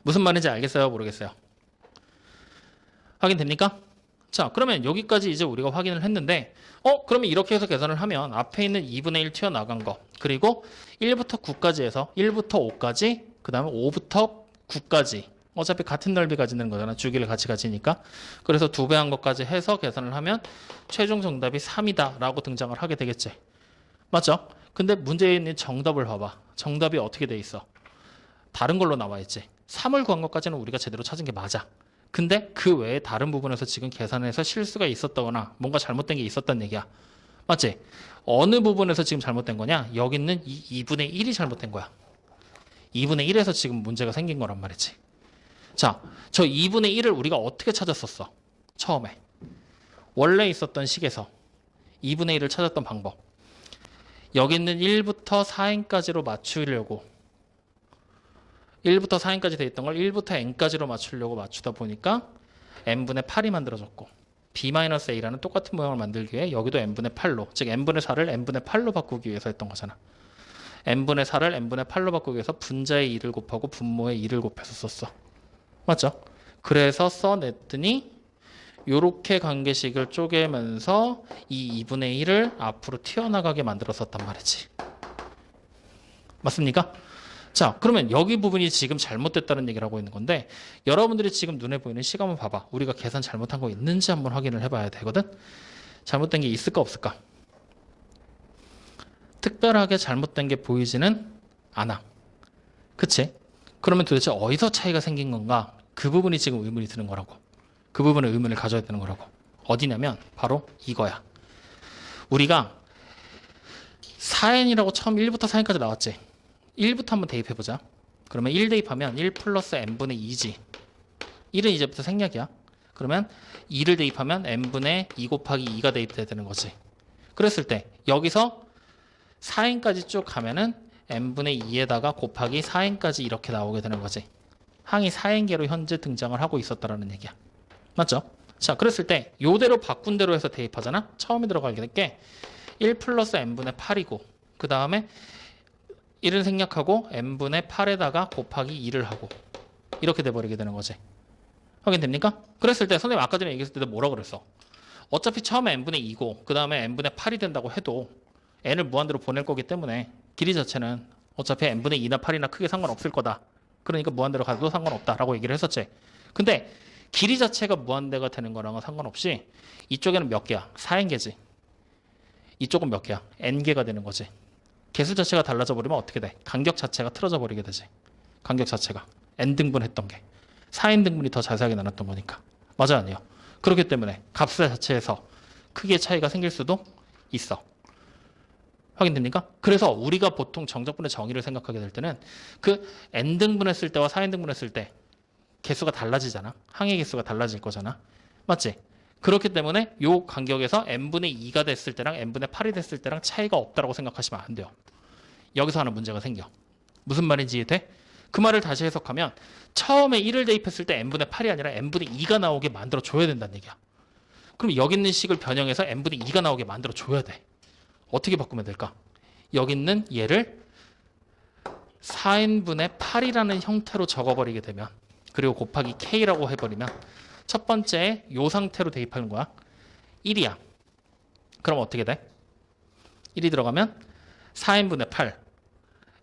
무슨 말인지 알겠어요? 모르겠어요? 확인됩니까? 자, 그러면 여기까지 이제 우리가 확인을 했는데 그러면 이렇게 해서 계산을 하면 앞에 있는 2분의 1 튀어나간 거 그리고 1부터 9까지 해서 1부터 5까지 그 다음에 5부터 9까지 어차피 같은 넓이 가지는 거잖아. 주기를 같이 가지니까. 그래서 2배 한 것까지 해서 계산을 하면 최종 정답이 3이다 라고 등장을 하게 되겠지. 맞죠? 근데 문제에 있는 정답을 봐봐. 정답이 어떻게 돼 있어? 다른 걸로 나와 있지. 3을 구한 것까지는 우리가 제대로 찾은 게 맞아. 근데 그 외에 다른 부분에서 지금 계산해서 실수가 있었다거나 뭔가 잘못된 게 있었단 얘기야. 맞지? 어느 부분에서 지금 잘못된 거냐? 여기 있는 이 2분의 1이 잘못된 거야. 2분의 1에서 지금 문제가 생긴 거란 말이지. 자, 저 2분의 1을 우리가 어떻게 찾았었어? 처음에. 원래 있었던 식에서 2분의 1을 찾았던 방법. 여기 있는 1부터 4n까지로 맞추려고 1부터 4n까지 돼 있던 걸 1부터 n까지로 맞추려고 맞추다 보니까 n분의 8이 만들어졌고 b-a라는 똑같은 모양을 만들기 위해 여기도 n분의 8로 즉 n분의 4를 n분의 8로 바꾸기 위해서 했던 거잖아. n분의 4를 n분의 8로 바꾸기 위해서 분자의 2를 곱하고 분모의 2를 곱해서 썼어. 맞죠? 그래서 써냈더니 요렇게 관계식을 쪼개면서 이 2분의 1을 앞으로 튀어나가게 만들었었단 말이지. 맞습니까? 자, 그러면 여기 부분이 지금 잘못됐다는 얘기를 하고 있는 건데 여러분들이 지금 눈에 보이는 식 한번 봐봐. 우리가 계산 잘못한 거 있는지 한번 확인을 해봐야 되거든. 잘못된 게 있을까 없을까? 특별하게 잘못된 게 보이지는 않아. 그치? 그러면 도대체 어디서 차이가 생긴 건가? 그 부분이 지금 의문이 드는 거라고. 그 부분에 의문을 가져야 되는 거라고. 어디냐면 바로 이거야. 우리가 4n이라고 처음 1부터 4n까지 나왔지. 1부터 한번 대입해보자. 그러면 1 대입하면 1 플러스 n분의 2지. 1은 이제부터 생략이야. 그러면 2를 대입하면 n분의 2 곱하기 2가 대입돼야 되는 거지. 그랬을 때 여기서 4n까지 쭉 가면은 n분의 2에다가 곱하기 4n까지 이렇게 나오게 되는 거지. 항이 4n계로 현재 등장을 하고 있었다라는 얘기야. 맞죠? 자, 그랬을 때 요대로 바꾼 대로 해서 대입하잖아. 처음에 들어가게 될 게 1 플러스 n분의 8이고 그 다음에 1을 생략하고 n분의 8에다가 곱하기 2를 하고 이렇게 돼버리게 되는 거지. 확인됩니까? 그랬을 때 선생님 아까 전에 얘기했을 때도 뭐라 그랬어? 어차피 처음에 n분의 2고 그 다음에 n분의 8이 된다고 해도 n을 무한대로 보낼 거기 때문에 길이 자체는 어차피 n분의 2나 8이나 크게 상관없을 거다. 그러니까 무한대로 가도 상관없다라고 얘기를 했었지. 근데 길이 자체가 무한대가 되는 거랑은 상관없이 이쪽에는 몇 개야? 4n개지. 이쪽은 몇 개야? n개가 되는 거지. 개수 자체가 달라져 버리면 어떻게 돼? 간격 자체가 틀어져 버리게 되지. 간격 자체가 n등분 했던 게 4n등분이 더 자세하게 나눴던 거니까. 맞아 아니에요? 그렇기 때문에 값수 자체에서 크게 차이가 생길 수도 있어. 확인됩니까? 그래서 우리가 보통 정적분의 정의를 생각하게 될 때는 그 n등분 했을 때와 4n등분 했을 때 개수가 달라지잖아. 항의 개수가 달라질 거잖아. 맞지? 그렇기 때문에 요 간격에서 n분의 2가 됐을 때랑 n분의 8이 됐을 때랑 차이가 없다라고 생각하시면 안 돼요. 여기서 하나 문제가 생겨. 무슨 말인지 이해돼? 그 말을 다시 해석하면 처음에 1을 대입했을 때 n분의 8이 아니라 n분의 2가 나오게 만들어 줘야 된다는 얘기야. 그럼 여기 있는 식을 변형해서 n분의 2가 나오게 만들어 줘야 돼. 어떻게 바꾸면 될까? 여기 있는 얘를 4n분의 8이라는 형태로 적어버리게 되면, 그리고 곱하기 k라고 해버리면 첫 번째 요 상태로 대입하는 거야. 1이야. 그럼 어떻게 돼? 1이 들어가면 4n분의 8,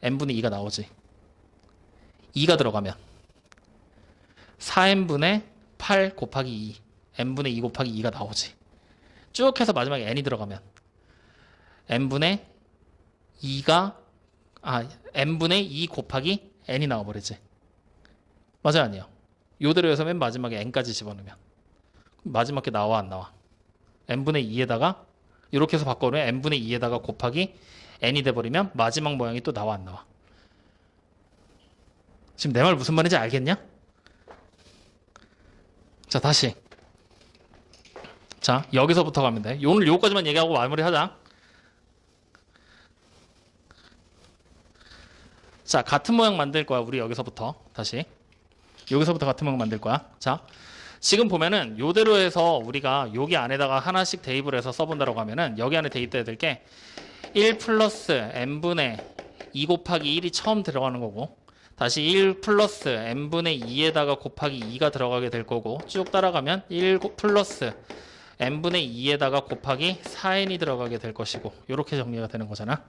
n분의 2가 나오지. 2가 들어가면 4n분의 8 곱하기 2, n분의 2 곱하기 2가 나오지. 쭉 해서 마지막에 n이 들어가면 n분의 2 곱하기 n이 나와버리지. 맞아요, 아니에요? 요대로 해서 맨 마지막에 n까지 집어넣으면 마지막에 나와, 안 나와? n분의 2에다가 이렇게 해서 바꿔놓으면 n분의 2에다가 곱하기 n이 돼버리면 마지막 모양이 또 나와, 안 나와? 지금 내 말 무슨 말인지 알겠냐? 자, 다시. 자, 여기서부터 가면 돼. 오늘 요거까지만 얘기하고 마무리하자. 자, 같은 모양 만들 거야. 우리 여기서부터. 다시. 여기서부터 같은 모양 만들 거야. 자, 지금 보면은 요대로 해서 우리가 여기 안에다가 하나씩 대입을 해서 써본다고 하면은 여기 안에 대입돼야 될 게 1 플러스 n분의 2 곱하기 1이 처음 들어가는 거고, 다시 1 플러스 n분의 2에다가 곱하기 2가 들어가게 될 거고, 쭉 따라가면 1 플러스 n분의 2에다가 곱하기 4n이 들어가게 될 것이고, 이렇게 정리가 되는 거잖아.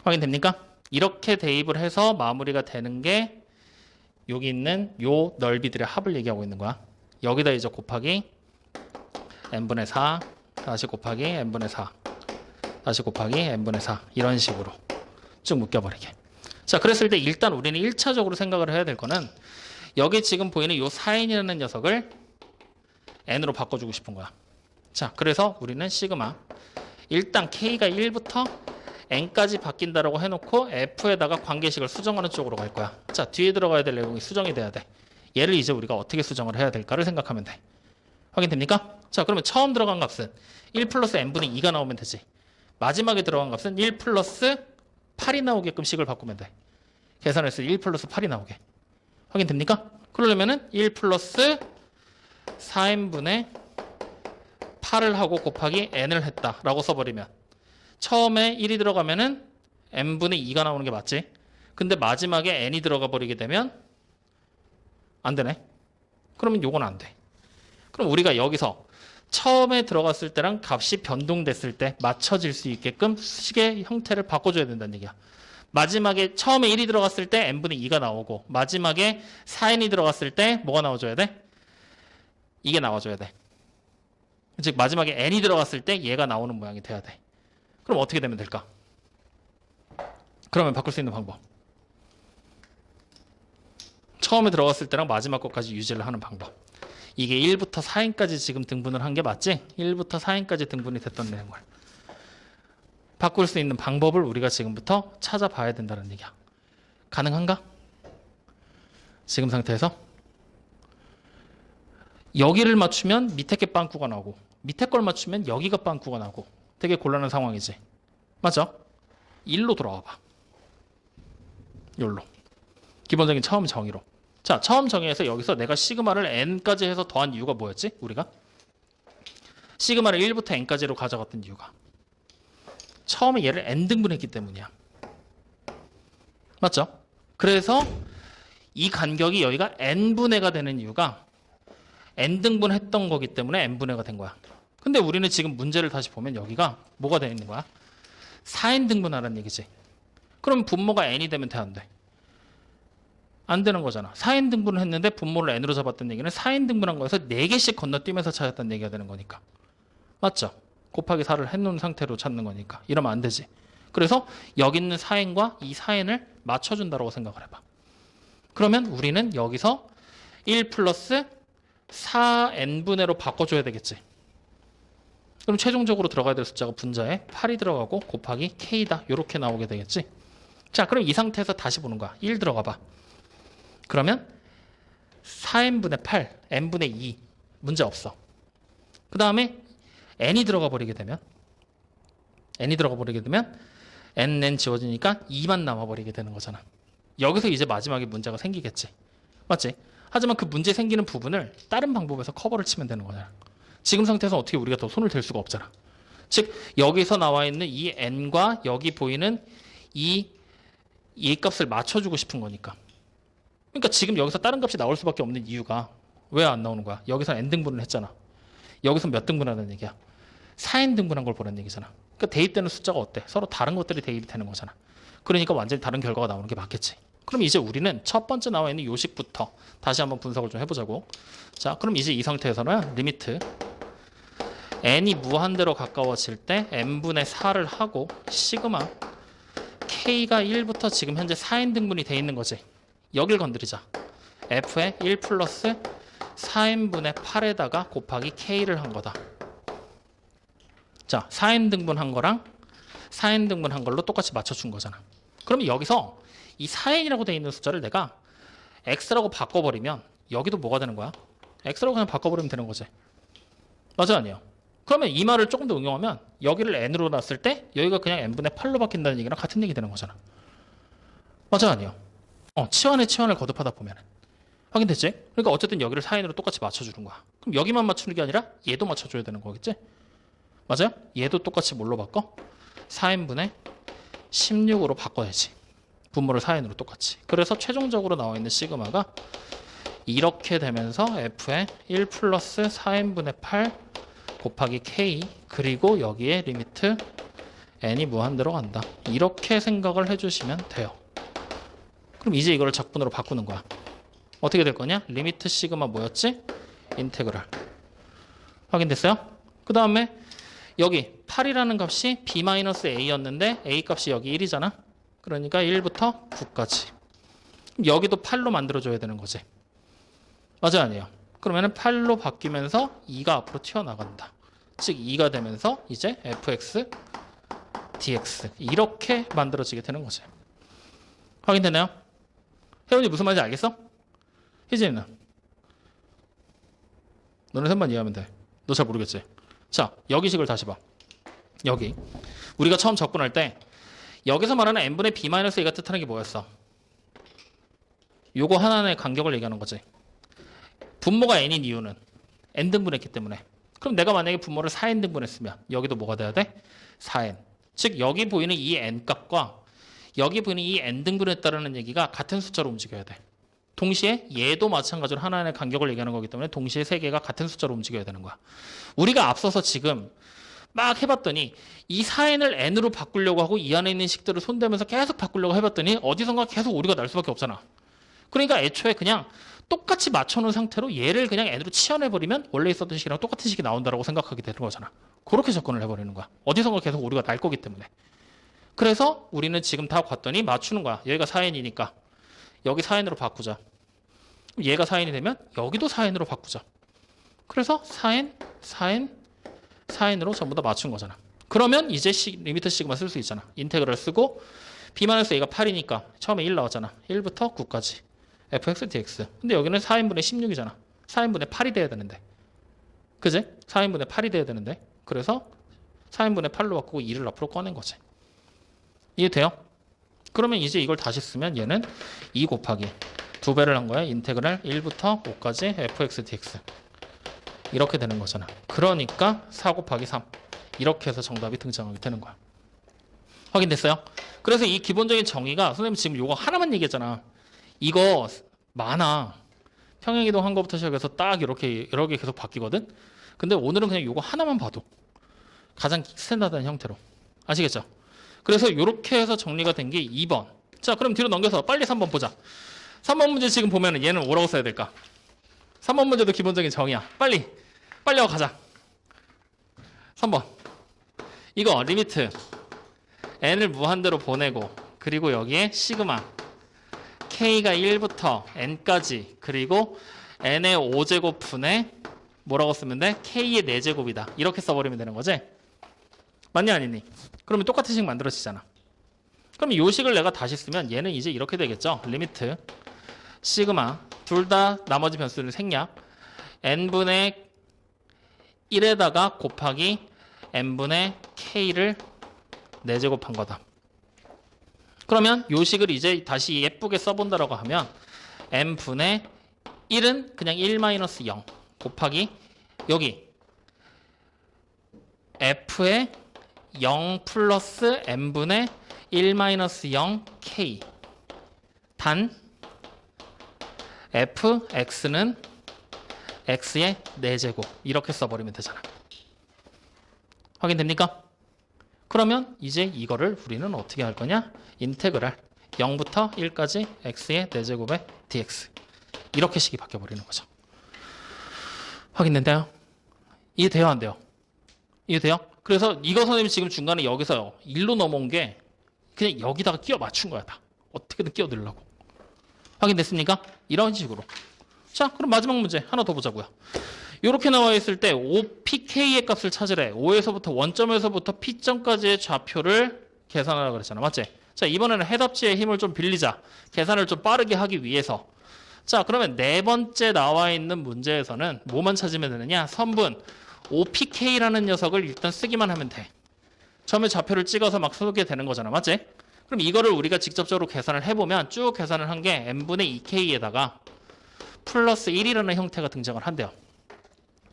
확인됩니까? 이렇게 대입을 해서 마무리가 되는 게 여기 있는 요 넓이들의 합을 얘기하고 있는 거야. 여기다 이제 곱하기 n분의 4, 다시 곱하기 n분의 4, 다시 곱하기 n분의 4, 이런 식으로 쭉 묶여버리게. 자, 그랬을 때 일단 우리는 1차적으로 생각을 해야 될 거는 여기 지금 보이는 요 4n이라는 녀석을 n으로 바꿔주고 싶은 거야. 자, 그래서 우리는 시그마 일단 k가 1부터 n까지 바뀐다라고 해놓고 f에다가 관계식을 수정하는 쪽으로 갈 거야. 자, 뒤에 들어가야 될 내용이 수정이 돼야 돼. 얘를 이제 우리가 어떻게 수정을 해야 될까를 생각하면 돼. 확인됩니까? 자, 그러면 처음 들어간 값은 1 플러스 n분의 2가 나오면 되지. 마지막에 들어간 값은 1 플러스 8이 나오게끔 식을 바꾸면 돼. 계산했을 때 1 플러스 8이 나오게. 확인됩니까? 그러려면은 1 플러스 4n분의 8을 하고 곱하기 n을 했다라고 써버리면 처음에 1이 들어가면은 n분의 2가 나오는 게 맞지? 근데 마지막에 n이 들어가 버리게 되면 안 되네. 그러면 요건 안 돼. 그럼 우리가 여기서 처음에 들어갔을 때랑 값이 변동됐을 때 맞춰질 수 있게끔 식의 형태를 바꿔줘야 된다는 얘기야. 마지막에 처음에 1이 들어갔을 때 n분의 2가 나오고 마지막에 4n이 들어갔을 때 뭐가 나와줘야 돼? 이게 나와줘야 돼. 즉 마지막에 n이 들어갔을 때 얘가 나오는 모양이 돼야 돼. 그럼 어떻게 되면 될까? 그러면 바꿀 수 있는 방법. 처음에 들어갔을 때랑 마지막 것까지 유지를 하는 방법. 이게 1부터 4n까지 지금 등분을 한 게 맞지? 1부터 4n까지 등분이 됐던 내용을 바꿀 수 있는 방법을 우리가 지금부터 찾아봐야 된다는 얘기야. 가능한가? 지금 상태에서 여기를 맞추면 밑에 게 빵꾸가 나고 밑에 걸 맞추면 여기가 빵꾸가 나고 되게 곤란한 상황이지. 맞죠? 1로 돌아와 봐. 요로. 기본적인 처음 정의로. 자, 처음 정의에서 여기서 내가 시그마를 n까지 해서 더한 이유가 뭐였지? 우리가 시그마를 1부터 n까지로 가져갔던 이유가 처음에 얘를 n등분했기 때문이야. 맞죠? 그래서 이 간격이 여기가 n분의가 되는 이유가 n등분했던 거기 때문에 n분의가 된 거야. 근데 우리는 지금 문제를 다시 보면 여기가 뭐가 되어 있는 거야? 4n등분하라는 얘기지. 그럼 분모가 n이 되면 돼, 안 돼? 안 되는 거잖아. 4n 등분을 했는데 분모를 n으로 잡았던 얘기는 4n 등분한 거에서 4개씩 건너뛰면서 찾았다는 얘기가 되는 거니까. 맞죠? 곱하기 4를 해놓은 상태로 찾는 거니까. 이러면 안 되지. 그래서 여기 있는 4n과 이 4n을 맞춰준다고 생각을 해봐. 그러면 우리는 여기서 1 플러스 4n분의로 바꿔줘야 되겠지. 그럼 최종적으로 들어가야 될 숫자가 분자에 8이 들어가고 곱하기 k다. 이렇게 나오게 되겠지. 자, 그럼 이 상태에서 다시 보는 거야. 1 들어가 봐. 그러면 4n분의 8, n분의 2 문제 없어. 그 다음에 n이 들어가 버리게 되면 n 지워지니까 2만 남아버리게 되는 거잖아. 여기서 이제 마지막에 문제가 생기겠지. 맞지? 하지만 그 문제 생기는 부분을 다른 방법에서 커버를 치면 되는 거잖아. 지금 상태에서 어떻게 우리가 더 손을 댈 수가 없잖아. 즉 여기서 나와 있는 이 n과 여기 보이는 이 값을 맞춰주고 싶은 거니까. 그러니까 지금 여기서 다른 값이 나올 수밖에 없는 이유가 왜 안 나오는 거야? 여기서 n등분을 했잖아. 여기서 몇 등분하는 얘기야? 4n 등분한 걸 보라는 얘기잖아. 그러니까 대입되는 숫자가 어때? 서로 다른 것들이 대입이 되는 거잖아. 그러니까 완전히 다른 결과가 나오는 게 맞겠지. 그럼 이제 우리는 첫 번째 나와 있는 요식부터 다시 한번 분석을 좀 해보자고. 자, 그럼 이제 이 상태에서는 리미트 n이 무한대로 가까워질 때 n분의 4를 하고 시그마 k가 1부터 지금 현재 4n 등분이 돼 있는 거지. 여길 건드리자. f에 1 플러스 4n분의 8에다가 곱하기 k를 한 거다. 자, 4n 등분한 거랑 4n 등분한 걸로 똑같이 맞춰준 거잖아. 그러면 여기서 이 4n이라고 되어 있는 숫자를 내가 x라고 바꿔버리면 여기도 뭐가 되는 거야? x라고 그냥 바꿔버리면 되는 거지. 맞아, 아니에요? 그러면 이 말을 조금 더 응용하면 여기를 n으로 놨을 때 여기가 그냥 n분의 8로 바뀐다는 얘기랑 같은 얘기 되는 거잖아. 맞아, 아니에요? 치환에 치환을 거듭하다 보면 확인됐지? 그러니까 어쨌든 여기를 4n으로 똑같이 맞춰주는 거야. 그럼 여기만 맞추는 게 아니라 얘도 맞춰줘야 되는 거겠지? 맞아요? 얘도 똑같이 뭘로 바꿔? 4n분의 16으로 바꿔야지. 분모를 4n으로 똑같이. 그래서 최종적으로 나와 있는 시그마가 이렇게 되면서 f에 1 플러스 4n분의 8 곱하기 k 그리고 여기에 리미트 n이 무한대로 간다. 이렇게 생각을 해주시면 돼요. 그럼 이제 이거를 적분으로 바꾸는 거야. 어떻게 될 거냐? 리미트 시그마 뭐였지? 인테그랄. 확인됐어요? 그 다음에 여기 8이라는 값이 b-a였는데 a 값이 여기 1이잖아. 그러니까 1부터 9까지. 여기도 8로 만들어줘야 되는 거지. 맞아요, 아니에요? 그러면 8로 바뀌면서 2가 앞으로 튀어나간다. 즉 2가 되면서 이제 fx dx 이렇게 만들어지게 되는 거지. 확인되나요? 혜원이 무슨 말인지 알겠어? 희진이는? 너는 셋만 이해하면 돼. 너 잘 모르겠지? 자, 여기 식을 다시 봐. 여기 우리가 처음 접근할 때 여기서 말하는 n분의 b-a가 뜻하는 게 뭐였어? 요거 하나의 간격을 얘기하는 거지. 분모가 n인 이유는 n등분했기 때문에. 그럼 내가 만약에 분모를 4n등분했으면 여기도 뭐가 돼야 돼? 4n. 즉 여기 보이는 이 n값과 여기 보이는 이 n등분했다는 얘기가 같은 숫자로 움직여야 돼. 동시에 얘도 마찬가지로 하나의 간격을 얘기하는 거기 때문에 동시에 세 개가 같은 숫자로 움직여야 되는 거야. 우리가 앞서서 지금 막 해봤더니 이 4n을 n으로 바꾸려고 하고 이 안에 있는 식들을 손대면서 계속 바꾸려고 해봤더니 어디선가 계속 오류가 날 수밖에 없잖아. 그러니까 애초에 그냥 똑같이 맞춰놓은 상태로 얘를 그냥 n으로 치환해버리면 원래 있었던 식이랑 똑같은 식이 나온다고 생각하게 되는 거잖아. 그렇게 접근을 해버리는 거야. 어디선가 계속 오류가 날 거기 때문에. 그래서 우리는 지금 다 봤더니 맞추는 거야. 여기가 4n이니까 여기 4n으로 바꾸자. 얘가 4n이 되면 여기도 4n으로 바꾸자. 그래서 4n, 4n, 4n으로 전부 다 맞춘 거잖아. 그러면 이제 리미트 시그마 쓸 수 있잖아. 인테그럴 쓰고 b-a가 8이니까 처음에 1 나왔잖아. 1부터 9까지 fx dx. 근데 여기는 4n분의 16이잖아. 4n분의 8이 돼야 되는데. 그지? 4n분의 8이 돼야 되는데. 그래서 4n분의 8로 바꾸고 2를 앞으로 꺼낸 거지. 이해돼요? 그러면 이제 이걸 다시 쓰면 얘는 2 곱하기 2배를 한 거야. 인테그랄 1부터 5까지 fx dx. 이렇게 되는 거잖아. 그러니까 4 곱하기 3. 이렇게 해서 정답이 등장하게 되는 거야. 확인됐어요? 그래서 이 기본적인 정의가 선생님 지금 이거 하나만 얘기했잖아. 이거 많아. 평행이동 한 거부터 시작해서 딱 이렇게 여러 개 계속 바뀌거든. 근데 오늘은 그냥 이거 하나만 봐도 가장 스탠다드한 형태로. 아시겠죠? 그래서 이렇게 해서 정리가 된 게 2번. 자, 그럼 뒤로 넘겨서 빨리 3번 보자. 3번 문제 지금 보면은 얘는 뭐라고 써야 될까? 3번 문제도 기본적인 정의야. 빨리 하고 가자. 3번. 이거 리미트 n을 무한대로 보내고 그리고 여기에 시그마 k가 1부터 n까지 그리고 n의 5제곱분의 뭐라고 쓰면 돼? k의 4제곱이다. 이렇게 써버리면 되는 거지? 맞니 아니니? 그러면 똑같은 식 만들어지잖아. 그럼 이 식을 내가 다시 쓰면 얘는 이제 이렇게 되겠죠? 리미트 시그마 둘 다 나머지 변수를 생략 n분의 1에다가 곱하기 n분의 k를 4제곱한 거다. 그러면 요 식을 이제 다시 예쁘게 써본다라고 하면 n분의 1은 그냥 1-0 곱하기 여기 f의 0 플러스 n분의 1 마이너스 0 k 단 fx는 x의 4제곱 이렇게 써버리면 되잖아. 확인됩니까? 그러면 이제 이거를 우리는 어떻게 할 거냐? 인테그랄 0부터 1까지 x의 4제곱의 dx 이렇게 식이 바뀌어버리는 거죠. 확인된다요? 이해돼요? 안 돼요? 이해돼요? 그래서 이거 선생님이 지금 중간에 여기서 1로 넘어온 게 그냥 여기다가 끼워 맞춘 거야. 다. 어떻게든 끼워 넣으려고. 확인됐습니까? 이런 식으로. 자, 그럼 마지막 문제 하나 더 보자고요. 이렇게 나와 있을 때 OPK의 값을 찾으래. O에서부터 원점에서부터 P점까지의 좌표를 계산하라고 그랬잖아. 맞지? 자, 이번에는 해답지의 힘을 좀 빌리자. 계산을 좀 빠르게 하기 위해서. 자, 그러면 네 번째 나와 있는 문제에서는 뭐만 찾으면 되느냐? 선분 OPK라는 녀석을 일단 쓰기만 하면 돼. 처음에 좌표를 찍어서 막 쓰게 되는 거잖아. 맞지? 그럼 이거를 우리가 직접적으로 계산을 해보면 쭉 계산을 한 게 n분의 2k에다가 플러스 1이라는 형태가 등장을 한대요.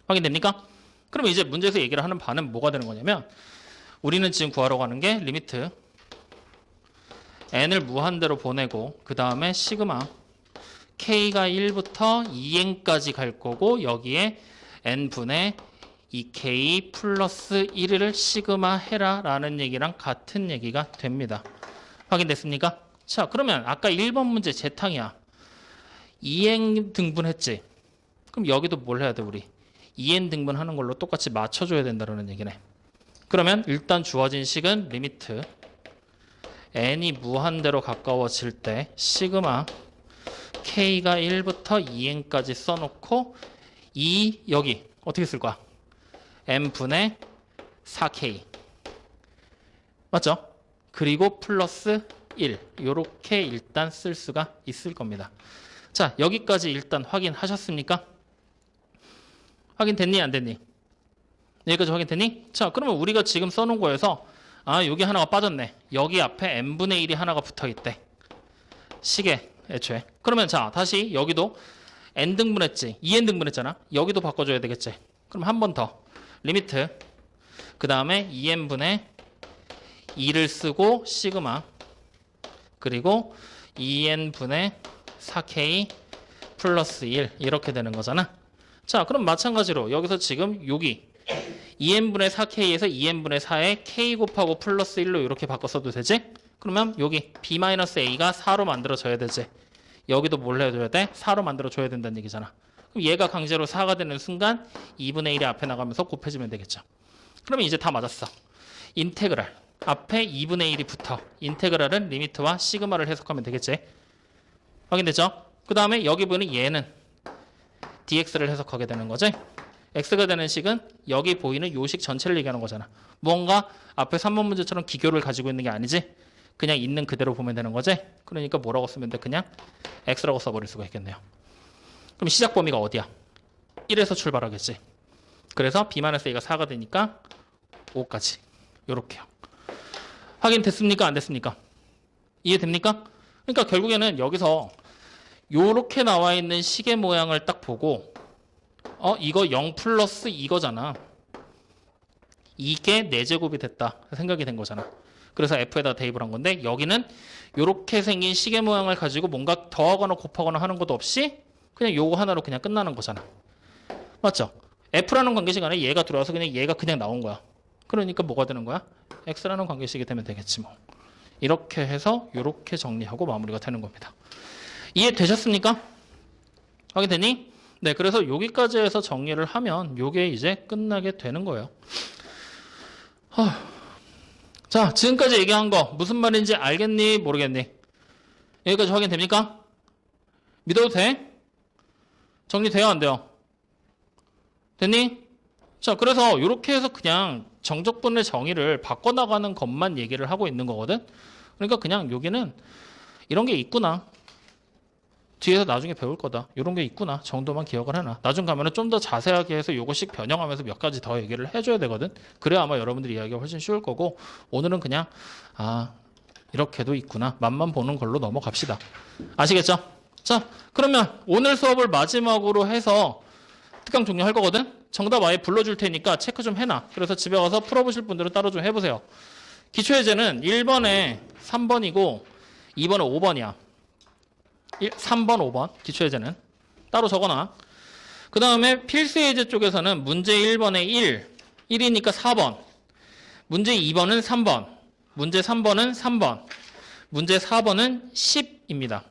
확인됩니까? 그럼 이제 문제에서 얘기를 하는 바는 뭐가 되는 거냐면 우리는 지금 구하려고 하는 게 리미트 n을 무한대로 보내고 그 다음에 시그마 k가 1부터 2n까지 갈 거고 여기에 n분의 2k 플러스 1을 시그마 해라 라는 얘기랑 같은 얘기가 됩니다. 확인됐습니까? 자, 그러면 아까 1번 문제 재탕이야. 2n 등분했지? 그럼 여기도 뭘 해야 돼 우리? 2n 등분하는 걸로 똑같이 맞춰줘야 된다는 얘기네. 그러면 일단 주어진 식은 리미트 n이 무한대로 가까워질 때 시그마 k가 1부터 2n까지 써놓고 여기 어떻게 쓸 거야? n분의 4k 맞죠? 그리고 플러스 1 이렇게 일단 쓸 수가 있을 겁니다. 자, 여기까지 일단 확인하셨습니까? 확인됐니? 안 됐니? 여기까지 확인됐니? 자, 그러면 우리가 지금 써놓은 거에서 여기 하나가 빠졌네. 여기 앞에 n분의 1이 하나가 붙어있대. 식에 애초에. 그러면 자, 다시 여기도 n 등분했지. 2n 등분했잖아. 여기도 바꿔줘야 되겠지. 그럼 한 번 더. 리미트 그 다음에 2n분의 2를 쓰고 시그마 그리고 2n분의 4k 플러스 1 이렇게 되는 거잖아. 자, 그럼 마찬가지로 여기서 지금 여기 2n분의 4k에서 2n분의 4에 k 곱하고 플러스 1로 이렇게 바꿔 써도 되지? 그러면 여기 b-a가 4로 만들어져야 되지. 여기도 뭘 해줘야 돼? 4로 만들어줘야 된다는 얘기잖아. 그럼 얘가 강제로 4가 되는 순간 2분의 1이 앞에 나가면서 곱해지면 되겠죠. 그러면 이제 다 맞았어. 인테그랄 앞에 2분의 1이 붙어. 인테그랄은 리미트와 시그마를 해석하면 되겠지. 확인됐죠? 그 다음에 여기 보는 얘는 dx를 해석하게 되는 거지. x가 되는 식은 여기 보이는 요 식 전체를 얘기하는 거잖아. 뭔가 앞에 3번 문제처럼 기교를 가지고 있는 게 아니지. 그냥 있는 그대로 보면 되는 거지. 그러니까 뭐라고 쓰면 돼? 그냥 x라고 써버릴 수가 있겠네요. 그럼 시작 범위가 어디야? 1에서 출발하겠지. 그래서 b-a가 4가 되니까 5까지. 요렇게요. 확인됐습니까? 안 됐습니까? 이해됩니까? 그러니까 결국에는 여기서 요렇게 나와 있는 식의 모양을 딱 보고 이거 0 플러스 이거잖아. 이게 4제곱이 됐다. 생각이 된 거잖아. 그래서 f에다 대입을 한 건데 여기는 요렇게 생긴 식의 모양을 가지고 뭔가 더하거나 곱하거나 하는 것도 없이 그냥 요거 하나로 그냥 끝나는 거잖아. 맞죠? f라는 관계식 안에 얘가 들어와서 그냥 얘가 그냥 나온 거야. 그러니까 뭐가 되는 거야? x라는 관계식이 되면 되겠지 뭐. 이렇게 해서 이렇게 정리하고 마무리가 되는 겁니다. 이해되셨습니까? 확인되니? 네, 그래서 여기까지 해서 정리를 하면 요게 이제 끝나게 되는 거예요. 자, 지금까지 얘기한 거 무슨 말인지 알겠니? 모르겠니? 여기까지 확인됩니까? 믿어도 돼? 정리돼요? 안 돼요? 됐니? 자, 그래서 이렇게 해서 그냥 정적분의 정의를 바꿔나가는 것만 얘기를 하고 있는 거거든. 그러니까 그냥 여기는 이런 게 있구나. 뒤에서 나중에 배울 거다. 이런 게 있구나 정도만 기억을 해놔. 나중 가면은 좀 더 자세하게 해서 요거씩 변형하면서 몇 가지 더 얘기를 해줘야 되거든. 그래야 아마 여러분들이 이야기가 훨씬 쉬울 거고 오늘은 그냥 이렇게도 있구나 맛만 보는 걸로 넘어갑시다. 아시겠죠? 자, 그러면 오늘 수업을 마지막으로 해서 특강 종료할 거거든. 정답 아예 불러줄 테니까 체크 좀 해놔. 그래서 집에 와서 풀어보실 분들은 따로 좀 해보세요. 기초예제는 1번에 3번이고 2번에 5번이야. 3번, 5번 기초예제는 따로 적어놔. 그 다음에 필수예제 쪽에서는 문제 1번에 1이니까 4번, 문제 2번은 3번, 문제 3번은 3번, 문제 4번은 10입니다.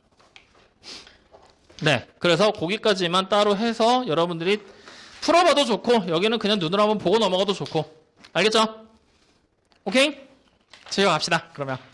네, 그래서 거기까지만 따로 해서 여러분들이 풀어봐도 좋고 여기는 그냥 눈으로 한번 보고 넘어가도 좋고. 알겠죠? 오케이? 집에 갑시다 그러면.